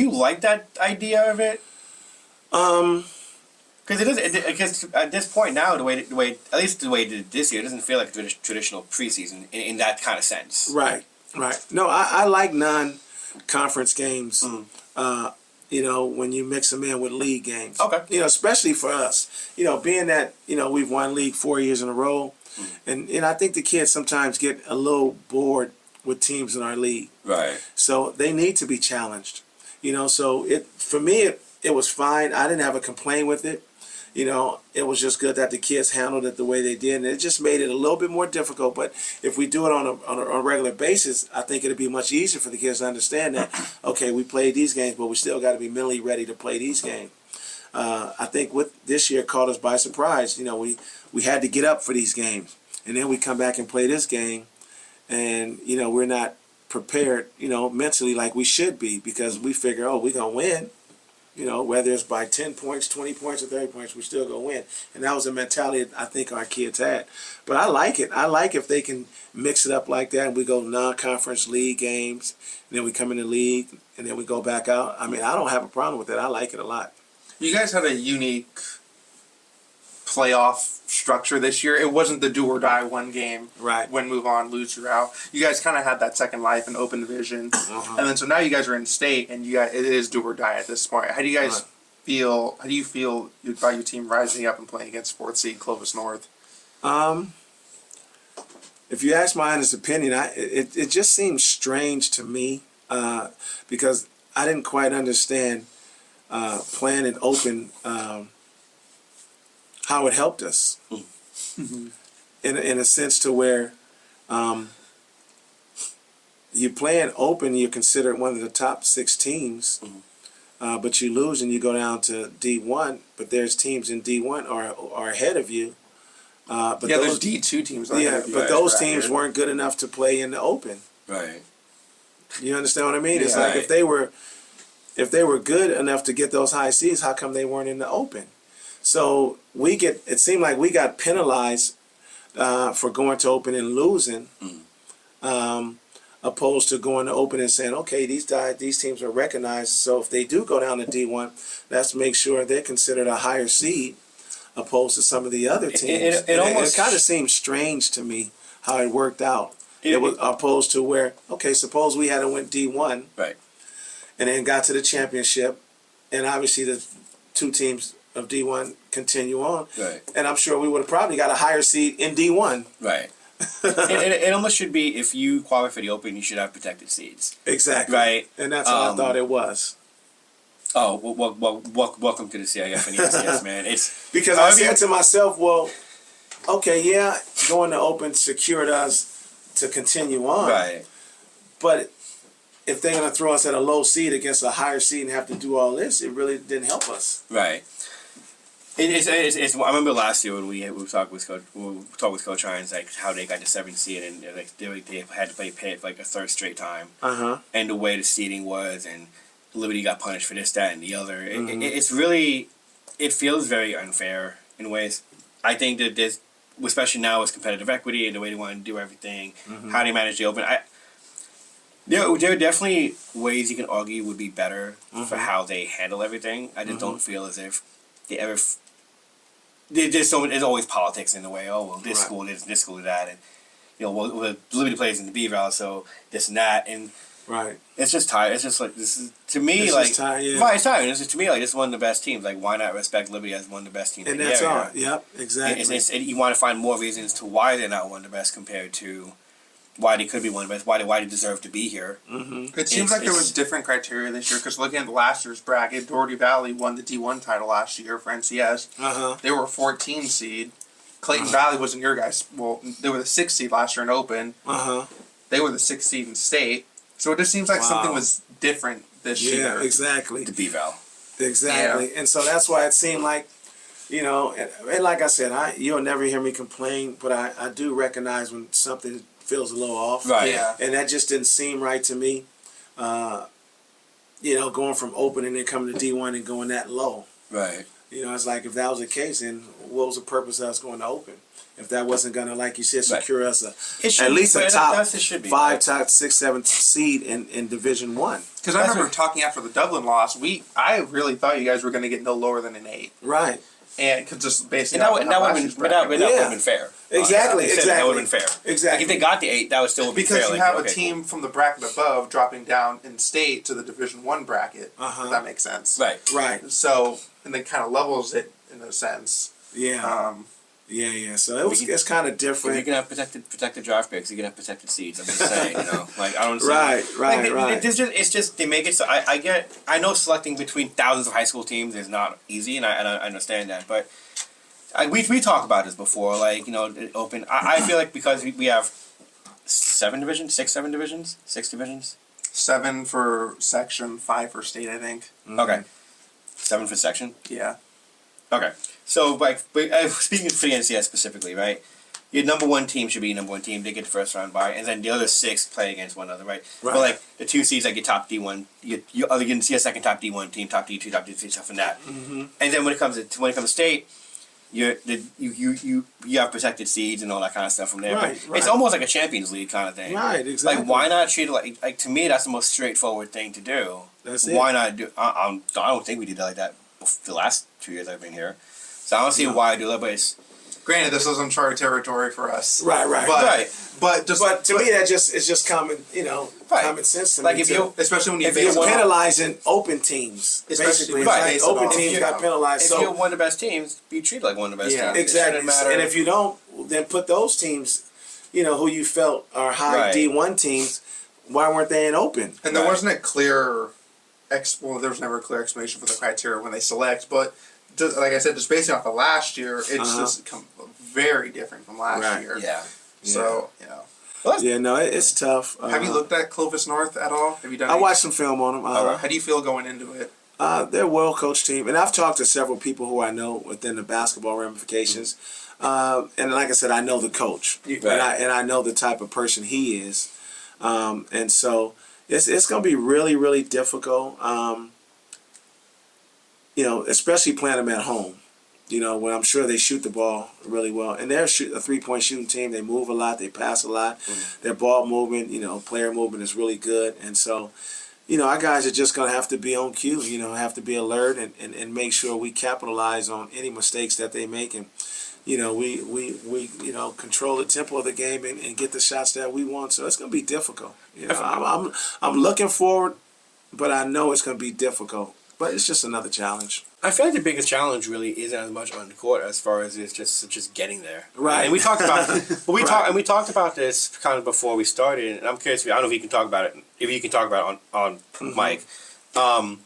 [SPEAKER 1] you like that idea of it? Because because at this point now, the way at least the way it did this year, it doesn't feel like a traditional preseason in that kind of sense.
[SPEAKER 3] Right. No, I like non-conference games. When you mix them in with league games.
[SPEAKER 1] Okay.
[SPEAKER 3] Especially for us. Being that we've won league 4 years in a row, and I think the kids sometimes get a little bored with teams in our league.
[SPEAKER 1] Right.
[SPEAKER 3] So they need to be challenged. So for me it was fine. I didn't have a complaint with it. It was just good that the kids handled it the way they did, and it just made it a little bit more difficult. But if we do it on a regular basis, I think it'd be much easier for the kids to understand that, okay, we played these games, but we still got to be mentally ready to play these games. I think with this year caught us by surprise. We had to get up for these games, and then we come back and play this game, and we're not prepared, mentally like we should be because we figure, oh, we're gonna win. Whether it's by 10 points, 20 points, or 30 points, we still gonna win. And that was a mentality I think our kids had. But I like it. I like if they can mix it up like that and we go non-conference league games, and then we come in the league, and then we go back out. I mean, I don't have a problem with it. I like it a lot.
[SPEAKER 2] You guys had a unique playoff structure this year. It wasn't the do or die one game.
[SPEAKER 3] Right.
[SPEAKER 2] Win, move on, lose, you're out. You guys kind of had that second life in open division,
[SPEAKER 3] Uh-huh.
[SPEAKER 2] and then so now you guys are in state, and it is do or die at this point. How do you guys you feel about your team rising up and playing against fourth seed Clovis North?
[SPEAKER 3] If you ask my honest opinion, it just seems strange to me because I didn't quite understand playing it open how it helped us in a sense to where you play it open, you're considered one of the top 6 teams, but you lose and you go down to D1. But there's teams in D1 are ahead of you. But
[SPEAKER 2] there's D2 teams.
[SPEAKER 3] But those teams weren't good enough to play in the open.
[SPEAKER 1] Right.
[SPEAKER 3] You understand what I mean? It's like
[SPEAKER 1] Right.
[SPEAKER 3] if they were good enough to get those high seeds, how come they weren't in the open? So it seemed like we got penalized for going to open and losing, opposed to going to open and saying, okay, these teams are recognized. So if they do go down to D1, let's make sure they're considered a higher seed, opposed to some of the other teams. It kind of seems strange to me how it worked out. It was opposed to where, okay, suppose we had to win D1,
[SPEAKER 1] Right.
[SPEAKER 3] and then got to the championship, and obviously the 2 teams of D1 continue on,
[SPEAKER 1] Right.
[SPEAKER 3] and I'm sure we would have probably got a higher seed in D1.
[SPEAKER 1] Right. it almost should be, if you qualify for the Open, you should have protected seeds.
[SPEAKER 3] Exactly.
[SPEAKER 1] Right.
[SPEAKER 3] And that's what I thought it was.
[SPEAKER 1] Oh, welcome to the CIF and ECS, man. It's
[SPEAKER 3] Because I said to myself, well, okay, yeah, going to Open secured us to continue on.
[SPEAKER 1] right.
[SPEAKER 3] But if they're going to throw us at a low seed against a higher seed and have to do all this, it really didn't help us.
[SPEAKER 1] Right. It's I remember last year when we talked with Coach Hines, like how they got the 7th seed and like they had to play Pitt for like a 3rd straight time, and the way the seeding was, and Liberty got punished for this, that, and the other. It's really, it feels very unfair in ways. I think that there's, especially now with competitive equity and the way they want to do everything, how they manage the Open. There are definitely ways you can argue would be better for how they handle everything. I just don't feel as if they ever. There's always politics in the way. Oh well, this school is this school is that, and well, Liberty plays in the B Valley, so this and that, and it's just tired. It's just like this is to me
[SPEAKER 3] It's
[SPEAKER 1] like
[SPEAKER 3] just tired, yeah.
[SPEAKER 1] right. It's tired. It's just, to me like this is one of the best teams. Like why not respect Liberty as one of the best teams?
[SPEAKER 3] And
[SPEAKER 1] in
[SPEAKER 3] that's
[SPEAKER 1] the
[SPEAKER 3] all.
[SPEAKER 1] area?
[SPEAKER 3] Yep, exactly.
[SPEAKER 1] You want to find more reasons to why they're not one of the best compared to why they could be one of the best. Why they deserve to be here.
[SPEAKER 2] It seems like there was different criteria this year, because looking at the last year's bracket, Doherty Valley won the D1 title last year for NCS. They were a 14 seed. Clayton Valley wasn't your guys. Well, they were the 6th seed last year in Open. They were the 6th seed in state. So it just seems like something was different this year.
[SPEAKER 3] Yeah, exactly.
[SPEAKER 1] The B Val.
[SPEAKER 3] Exactly. And so that's why it seemed like, and like I said, you'll never hear me complain, but I do recognize when something feels a little off.
[SPEAKER 1] Right.
[SPEAKER 2] Yeah.
[SPEAKER 3] And that just didn't seem right to me. Going from Open and then coming to D1 and going that low.
[SPEAKER 1] Right.
[SPEAKER 3] It's like if that was the case, then what was the purpose of us going to Open? If that wasn't going to, like you said, secure us at least a top 5, top 6, 7 seed in Division 1.
[SPEAKER 2] Because I remember talking after the Dublin loss, I really thought you guys were going to get no lower than an 8.
[SPEAKER 3] Right.
[SPEAKER 2] And cause just basically
[SPEAKER 1] that would have been fair.
[SPEAKER 3] Exactly.
[SPEAKER 1] That would have been fair.
[SPEAKER 3] Exactly.
[SPEAKER 1] Like if they got the 8, that would still be fair.
[SPEAKER 2] Because you have a team from the bracket above dropping down in state to the Division 1 bracket. If that makes sense.
[SPEAKER 1] Right.
[SPEAKER 2] So, and then kind of levels it in a sense.
[SPEAKER 3] Yeah. Yeah. So it's kind of different.
[SPEAKER 1] If you can have protected draft picks, you can have protected seeds. I'm just saying, like I don't see.
[SPEAKER 3] Right.
[SPEAKER 1] It's just they make it so I know selecting between thousands of high school teams is not easy, and I understand that, but we talked about this before, like Open. I feel like because we have 7 divisions, 7 divisions.
[SPEAKER 2] 7 for section, 5 for state, I think.
[SPEAKER 1] Okay, 7 for section.
[SPEAKER 2] Yeah.
[SPEAKER 1] Okay. So, speaking for the NCS specifically, right? Your number 1 team should be your number 1 team. They get the first round bye, and then the other 6 play against one another, right? But like the 2 seeds, like your top D1, you can see a second top D1 team, top D2, top D3, stuff like that. And then when it comes to state, you have protected seeds and all that kind of stuff from there.
[SPEAKER 3] Right.
[SPEAKER 1] It's almost like a Champions League kind of thing.
[SPEAKER 3] Right. Exactly.
[SPEAKER 1] Like why not treat it like to me that's the most straightforward thing to do.
[SPEAKER 3] That's it.
[SPEAKER 1] Why not do? I don't think we did that like that the last 2 years I've been here. So I don't see why I do that, but it's
[SPEAKER 2] Granted, this is uncharted territory for us.
[SPEAKER 3] Right.
[SPEAKER 2] But
[SPEAKER 3] to me, that it's just common, common sense to
[SPEAKER 1] Like
[SPEAKER 3] me.
[SPEAKER 1] if you,
[SPEAKER 2] especially when
[SPEAKER 3] if you're penalizing open teams, basically,
[SPEAKER 1] right,
[SPEAKER 3] it's like open teams got penalized.
[SPEAKER 1] if
[SPEAKER 3] So
[SPEAKER 1] you're one of the best teams, be treated like one of the best teams.
[SPEAKER 3] exactly.
[SPEAKER 1] It shouldn't matter.
[SPEAKER 3] And if you don't, then put those teams, who you felt are high D1 teams. Why weren't they in open?
[SPEAKER 2] And there wasn't a clear, there was never a clear explanation for the criteria when they select. But like I said, just based off of last year, it's just very different from last year.
[SPEAKER 1] Yeah.
[SPEAKER 2] So
[SPEAKER 3] it's tough.
[SPEAKER 2] Have you looked at Clovis North at all? Have you done?
[SPEAKER 3] I watched some film on them.
[SPEAKER 2] How do you feel going into it?
[SPEAKER 3] They're a well-coached team, and I've talked to several people who I know within the basketball ramifications. And like I said, I know the coach, and I know the type of person he is, and so it's going to be really, really difficult. Especially playing them at home. When I'm sure they shoot the ball really well, and they're a 3-point shooting team. They move a lot, they pass a lot. Their ball movement, player movement is really good, and so. Our guys are just going to have to be on cue, have to be alert and make sure we capitalize on any mistakes that they make. And, we control the tempo of the game and get the shots that we want. So it's going to be difficult. I'm looking forward, but I know it's going to be difficult. But it's just another challenge.
[SPEAKER 1] I feel like the biggest challenge really isn't as much on the court as far as it's just getting there.
[SPEAKER 3] Right.
[SPEAKER 1] And we talked about we talked about this kind of before we started. And I'm curious. I don't know if you can talk about it. If you can talk about it on mic. But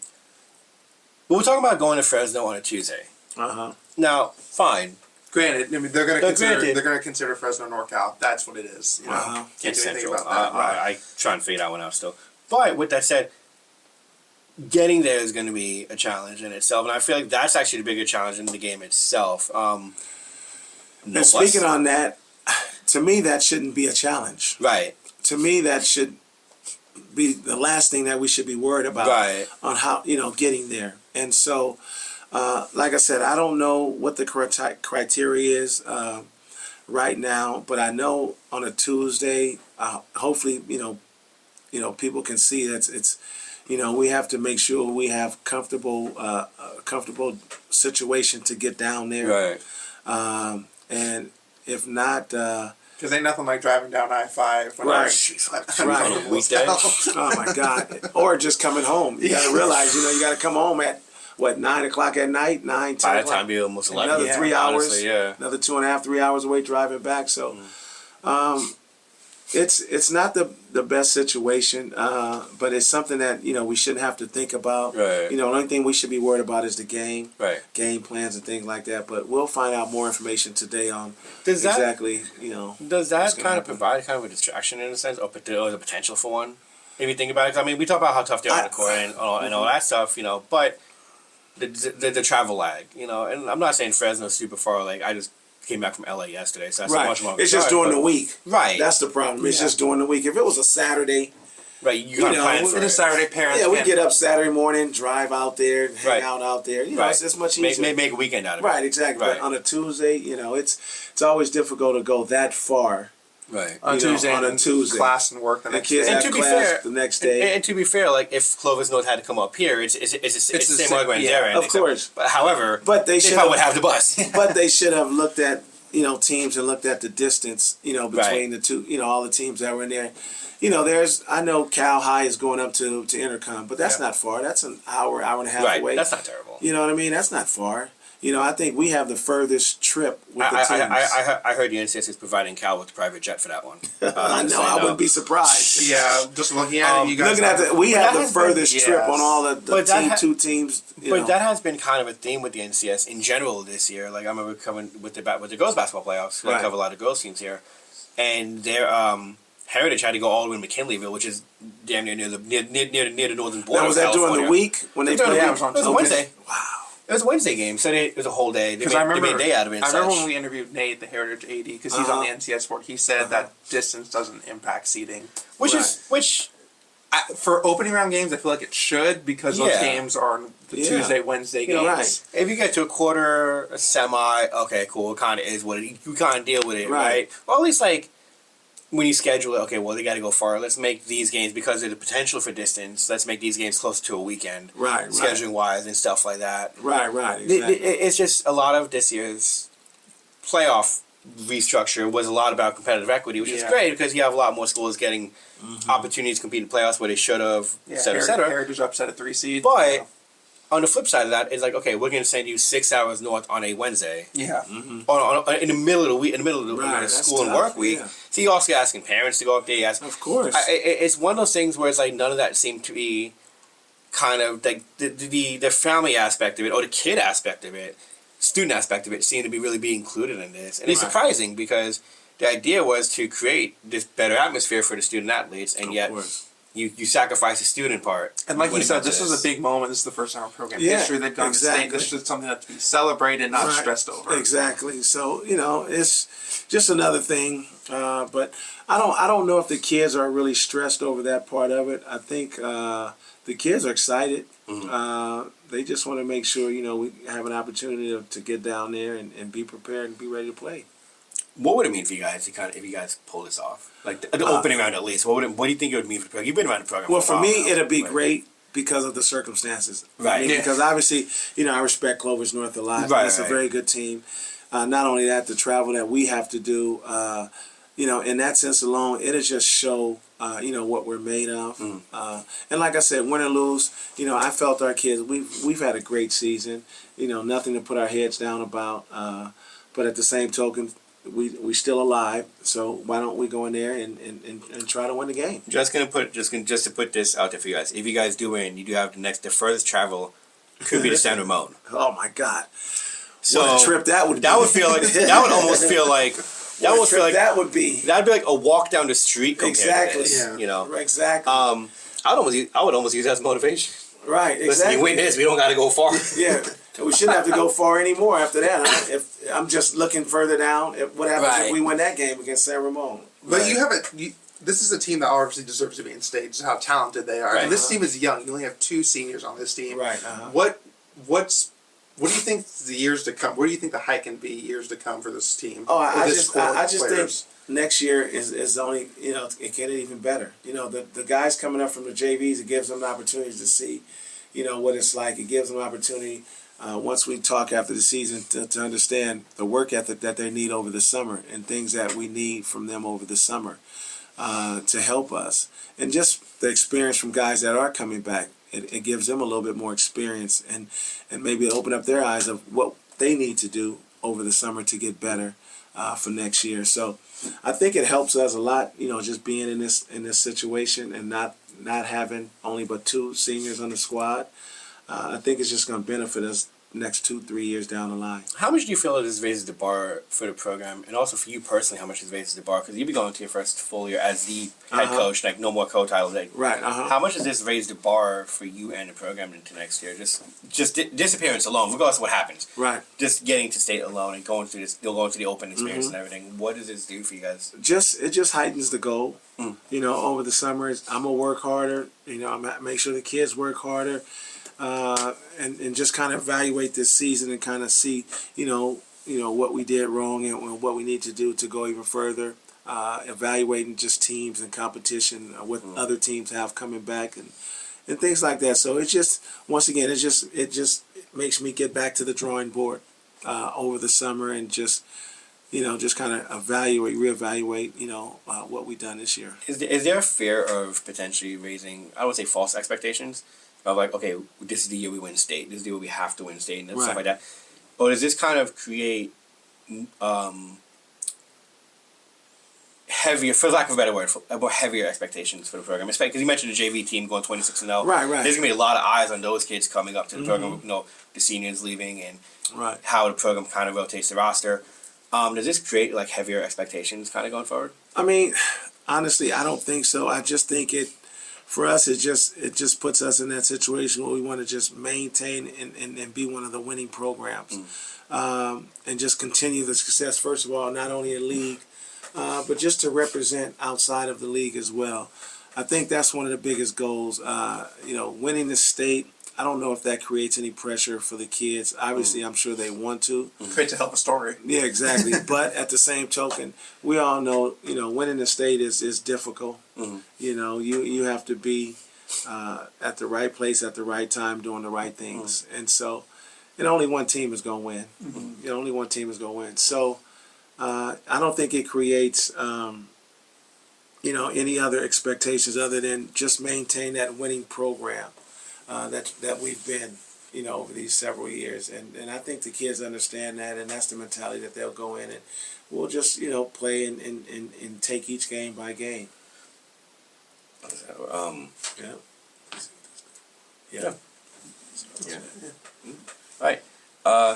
[SPEAKER 1] we're talking about going to Fresno on a Tuesday. Now, fine.
[SPEAKER 2] Granted, I mean they're going to consider Fresno NorCal. That's what it is. Can't do anything about that.
[SPEAKER 1] I try and figure that one out still. But with that said, getting there is going to be a challenge in itself, and I feel like that's actually the bigger challenge in the game itself.
[SPEAKER 3] And speaking on that, to me, that shouldn't be a challenge.
[SPEAKER 1] Right.
[SPEAKER 3] To me, that should be the last thing that we should be worried about on how, getting there. And so, like I said, I don't know what the correct criteria is right now, but I know on a Tuesday, hopefully, people can see that it's we have to make sure we have comfortable situation to get down there.
[SPEAKER 1] Right.
[SPEAKER 3] And if not,
[SPEAKER 2] because ain't nothing like driving down I-5.
[SPEAKER 3] Right.
[SPEAKER 1] Weekday.
[SPEAKER 3] Oh my God. Or just coming home. You got to realize, you got to come home at 9 o'clock at night, 9, 10
[SPEAKER 1] By the
[SPEAKER 3] o'clock.
[SPEAKER 1] time you almost 11.
[SPEAKER 3] Another 3 hours.
[SPEAKER 1] Honestly,
[SPEAKER 3] another 2.5, 3 hours away driving back. So, it's not the best situation, but it's something that we shouldn't have to think about.
[SPEAKER 1] Right.
[SPEAKER 3] The only thing we should be worried about is the game,
[SPEAKER 1] game
[SPEAKER 3] plans and things like that. But we'll find out more information today on
[SPEAKER 1] Does that
[SPEAKER 3] kind of
[SPEAKER 1] provide kind of a distraction in a sense, or the potential for one? If you think about it, 'cause, I mean, we talk about how tough they are on the court and all that stuff, but the travel lag, and I'm not saying Fresno's super far. Like I just came back from LA yesterday, so that's a much longer.
[SPEAKER 3] It's just during the week.
[SPEAKER 1] Right.
[SPEAKER 3] That's the problem. It's just during the week. If it was a Saturday,
[SPEAKER 1] you kind of plan for it.
[SPEAKER 2] Saturday parents.
[SPEAKER 3] Yeah, we get up Saturday morning, drive out there, hang out there. It's much easier.
[SPEAKER 1] Make a weekend out of it.
[SPEAKER 3] Right, exactly.
[SPEAKER 1] Right.
[SPEAKER 3] But on a Tuesday, it's always difficult to go that far.
[SPEAKER 1] Right.
[SPEAKER 2] On a Tuesday. Class and work the next day.
[SPEAKER 3] Kids have class the next day.
[SPEAKER 1] And to be fair, like if Clovis North had to come up here, it's the same argument there.
[SPEAKER 3] Of course.
[SPEAKER 1] But however,
[SPEAKER 3] they
[SPEAKER 1] probably would have the bus.
[SPEAKER 3] But they should have looked at teams and looked at the distance between the two. All the teams that were in there. I know Cal High is going up to Intercom, but that's not far. That's an hour and a half away.
[SPEAKER 1] That's not terrible.
[SPEAKER 3] You know what I mean? That's not far. I think we have the furthest trip with the teams.
[SPEAKER 1] I heard the NCS is providing Cal with a private jet for that one.
[SPEAKER 3] I know. I wouldn't be surprised.
[SPEAKER 2] Yeah, just looking at it, you guys.
[SPEAKER 3] We have the furthest trip on all the two teams.
[SPEAKER 1] But that has been kind of a theme with the NCS in general this year. Like I remember coming with the girls basketball playoffs. I cover a lot of girls teams here, and their Heritage had to go all the way to McKinleyville, which is damn near the northern border.
[SPEAKER 3] Now, was that during the week when they played?
[SPEAKER 1] It was Wednesday.
[SPEAKER 3] Wow.
[SPEAKER 1] It was a Wednesday game, so it was a whole day. They made a day out of it.
[SPEAKER 2] I remember when we interviewed Nate, the Heritage AD, because he's on the NCS sport. He said that distance doesn't impact seating,
[SPEAKER 1] which
[SPEAKER 2] for opening round games, I feel like it should because those games are on the Tuesday, Wednesday games.
[SPEAKER 3] Right.
[SPEAKER 1] If you get to a quarter, a semi, okay, cool. It kind of is what you kind of deal with it, right? Or at least like when you schedule it, okay, well, they got to go far. Let's make these games, because of the potential for distance, let's make these games close to a weekend.
[SPEAKER 3] Right.
[SPEAKER 1] Scheduling-wise and stuff like that.
[SPEAKER 3] Right, exactly.
[SPEAKER 1] It's just a lot of this year's playoff restructure was a lot about competitive equity, which is great because you have a lot more schools getting opportunities to compete in playoffs where they should have, et cetera, et cetera.
[SPEAKER 2] Heritage upset at 3 seed.
[SPEAKER 1] But on the flip side of that, it's like, okay, we're going to send you 6 hours north on a Wednesday.
[SPEAKER 2] Yeah.
[SPEAKER 1] In the middle of the week, in the middle of the school and work week. So you're also asking parents to go up there.
[SPEAKER 3] Of course.
[SPEAKER 1] It's one of those things where it's like none of that seemed to be kind of like the family aspect of it or the kid aspect of it, student aspect of it seemed to be really be included in this. And it's surprising because the idea was to create this better atmosphere for the student athletes, and yet you sacrifice the student part.
[SPEAKER 2] And like you said, this was a big moment. This is the first time in program history they've gone to state. This is something that's to be celebrated, not stressed over.
[SPEAKER 3] Exactly. So, it's just another thing. But I don't know if the kids are really stressed over that part of it. I think the kids are excited. They just want to make sure, we have an opportunity to get down there and be prepared and be ready to play.
[SPEAKER 1] What would it mean for you guys if you guys pull this off? Like the opening round at least. What do you think it would mean for the program? You've been around the program
[SPEAKER 3] Well,
[SPEAKER 1] for a while
[SPEAKER 3] me,
[SPEAKER 1] now,
[SPEAKER 3] it'll be great because of the circumstances.
[SPEAKER 1] Right.
[SPEAKER 3] Because obviously, I respect Clovis North a lot.
[SPEAKER 1] Right,
[SPEAKER 3] it's a very good team. Not only that, the travel that we have to do, in that sense alone, it'll just show, what we're made of. And like I said, win or lose, I felt our kids, we've had a great season. Nothing to put our heads down about. But at the same token, we still alive, so why don't we go in there and try to win the game?
[SPEAKER 1] Just to put this out there for you guys. If you guys do win, you do have the furthest travel could be to San Ramon.
[SPEAKER 3] Oh my God!
[SPEAKER 1] So
[SPEAKER 3] what a trip that would be.
[SPEAKER 1] That would almost feel like
[SPEAKER 3] that would be.
[SPEAKER 1] That'd be like a walk down the street.
[SPEAKER 3] Exactly.
[SPEAKER 1] Exactly. I would almost use that as motivation.
[SPEAKER 3] Right. Exactly.
[SPEAKER 1] Listen, you win this, we don't got to go far.
[SPEAKER 3] Yeah. We shouldn't have to go far anymore after that. If I'm just looking further down, what happens if we win that game against San Ramon?
[SPEAKER 2] But this is a team that obviously deserves to be in state, just how talented they are. And this team is young. You only have 2 seniors on this team.
[SPEAKER 3] Right.
[SPEAKER 2] What do you think the years to come? Where do you think the height can be years to come for this team?
[SPEAKER 3] Oh, I just think next year is only it can even better. The guys coming up from the JVs, it gives them an opportunity to see, what it's like. It gives them an opportunity. Once we talk after the season to understand the work ethic that they need over the summer and things that we need from them over the summer to help us. And just the experience from guys that are coming back, it gives them a little bit more experience and maybe open up their eyes of what they need to do over the summer to get better for next year. So I think it helps us a lot, just being in this situation and not having only but 2 seniors on the squad. I think it's just going to benefit us next 2-3 years down the line.
[SPEAKER 1] How much do you feel this raises the bar for the program, and also for you personally, how much this raises the bar? Because you'll be going to your first full year as the head coach, like no more co-titles.
[SPEAKER 3] Right.
[SPEAKER 1] How much does this raise the bar for you and the program into next year? Just disappearance alone, regardless of what happens.
[SPEAKER 3] Right.
[SPEAKER 1] Just getting to state alone and going through this, going through the open experience and everything. What does this do for you guys?
[SPEAKER 3] It just heightens the goal. Over the summers, I'm gonna work harder. I'm make sure the kids work harder. And just kind of evaluate this season and kind of see, what we did wrong and what we need to do to go even further. Evaluating just teams and competition, what other teams have coming back and things like that. So it just makes me get back to the drawing board over the summer and just kind of reevaluate, what we've done this year.
[SPEAKER 1] Is there a fear of potentially raising, I would say, false expectations? Of like, okay, this is the year we win state. This is the year we have to win state and stuff like that. Or does this kind of create heavier, for lack of a better word, more heavier expectations for the program? Because you mentioned the JV team going 26-0.
[SPEAKER 3] Right.
[SPEAKER 1] There's gonna be a lot of eyes on those kids coming up to the program. The seniors leaving and how the program kind of rotates the roster. Does this create like heavier expectations kind of going forward?
[SPEAKER 3] I mean, honestly, I don't think so. I just think for us, it just puts us in that situation where we want to just maintain and be one of the winning programs, and just continue the success. First of all, not only in league, but just to represent outside of the league as well. I think that's one of the biggest goals. Winning the state. I don't know if that creates any pressure for the kids. Obviously, I'm sure they want to.
[SPEAKER 2] Great to help a story.
[SPEAKER 3] Yeah, exactly. But at the same token, we all know, winning the state is difficult. You have to be at the right place at the right time doing the right things. And so, only one team is going to win. Only one team is going to win. So, I don't think it creates, any other expectations other than just maintain that winning program that we've been, over these several years. And I think the kids understand that, and that's the mentality that they'll go in and we'll just, play and take each game by game. Yeah.
[SPEAKER 1] Yeah. All right.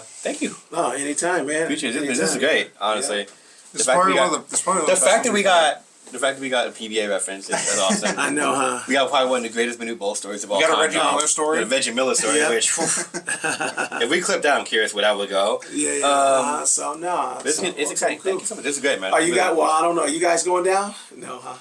[SPEAKER 1] Thank you.
[SPEAKER 3] Oh, anytime, man.
[SPEAKER 1] Appreciate it. This is
[SPEAKER 3] Anytime.
[SPEAKER 1] great, honestly.
[SPEAKER 3] Yeah.
[SPEAKER 1] The fact that we got a PBA reference is awesome.
[SPEAKER 3] I know, huh?
[SPEAKER 1] We got probably one of the greatest Minute Bowl stories of all
[SPEAKER 2] You
[SPEAKER 1] time.
[SPEAKER 2] got a Reggie Miller story?
[SPEAKER 1] The Reggie Miller story,
[SPEAKER 3] Yeah.
[SPEAKER 1] which if we clip down, I'm curious where that would go.
[SPEAKER 3] Yeah. So no.
[SPEAKER 1] It's exciting.
[SPEAKER 3] Cool.
[SPEAKER 1] Thank you so much. This is great, man.
[SPEAKER 3] Are you guys? Well, I don't know. Are you guys going down? No, huh?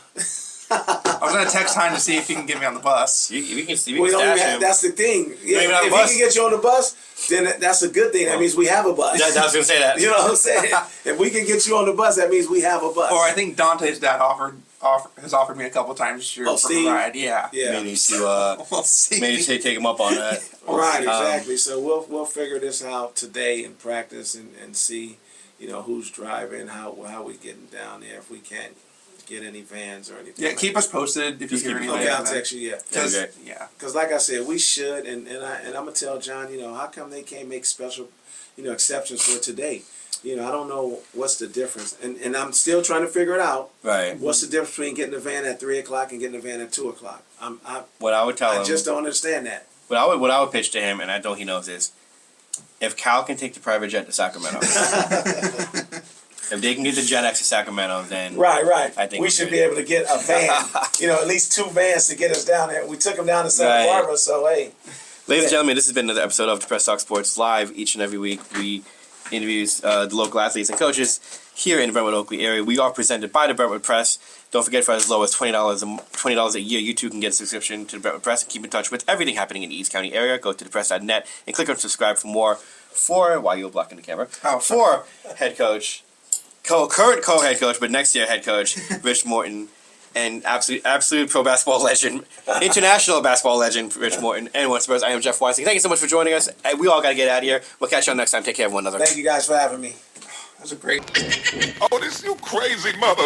[SPEAKER 2] I was gonna text Hein to see if he can get me on the bus.
[SPEAKER 1] We can
[SPEAKER 3] We don't
[SPEAKER 1] stash
[SPEAKER 3] even
[SPEAKER 1] him.
[SPEAKER 3] that's the thing. Yeah,
[SPEAKER 1] even have a
[SPEAKER 3] if
[SPEAKER 1] bus?
[SPEAKER 3] he can get you on the bus, then that's a good thing. That means we have a bus.
[SPEAKER 1] I was gonna say that.
[SPEAKER 3] You know what I'm saying? If we can get you on the bus, that means we have a bus.
[SPEAKER 2] Or I think Dante's dad has offered me a couple times this year for
[SPEAKER 3] Steve?
[SPEAKER 2] a ride. Yeah.
[SPEAKER 3] Yeah.
[SPEAKER 1] Maybe to
[SPEAKER 2] We'll see.
[SPEAKER 1] maybe take him up on that.
[SPEAKER 3] Right, exactly. So we'll figure this out today in practice and see, who's driving, how we getting down there, if we can't get any vans or anything.
[SPEAKER 2] Yeah,
[SPEAKER 3] like
[SPEAKER 2] keep us posted if you hear anything.
[SPEAKER 3] Okay, I'll text you. Yeah.
[SPEAKER 1] Okay.
[SPEAKER 2] Yeah.
[SPEAKER 3] Because like I said, we should, and I'm gonna tell John, how come they can't make special, exceptions for today? I don't know what's the difference, and I'm still trying to figure it out.
[SPEAKER 1] Right.
[SPEAKER 3] What's the difference between getting a van at 3:00 and getting a van at 2:00?
[SPEAKER 1] What I would tell him.
[SPEAKER 3] I just don't understand that.
[SPEAKER 1] What I would pitch to him, and I know he knows this, if Cal can take the private jet to Sacramento, if they can get the JetX to Sacramento, then
[SPEAKER 3] Right.
[SPEAKER 1] I think
[SPEAKER 3] we
[SPEAKER 1] we're
[SPEAKER 3] should
[SPEAKER 1] good.
[SPEAKER 3] be able to get a van, at least 2 vans to get us down there. We took them down to Santa
[SPEAKER 1] Right.
[SPEAKER 3] Barbara, so hey.
[SPEAKER 1] Ladies and gentlemen, this has been another episode of Press Talk Sports Live. Each and every week, we interview the local athletes and coaches here in the Brentwood Oakley area. We are presented by the Brentwood Press. Don't forget, for as low as $20 a year, you too can get a subscription to the Brentwood Press and keep in touch with everything happening in the East County area. Go to thepress.net and click on subscribe for more. While you're blocking the camera, for head coach, current co-head coach, but next year head coach Rich Morton, and absolute pro basketball legend, international basketball legend Rich Morton, and once Spurs. I am Jeff Weissing. Thank you so much for joining us. We all got to get out of here. We'll catch you on next time. Take care of one another.
[SPEAKER 3] Thank you guys for having me.
[SPEAKER 2] That was a great.
[SPEAKER 4] Oh, this you crazy mother.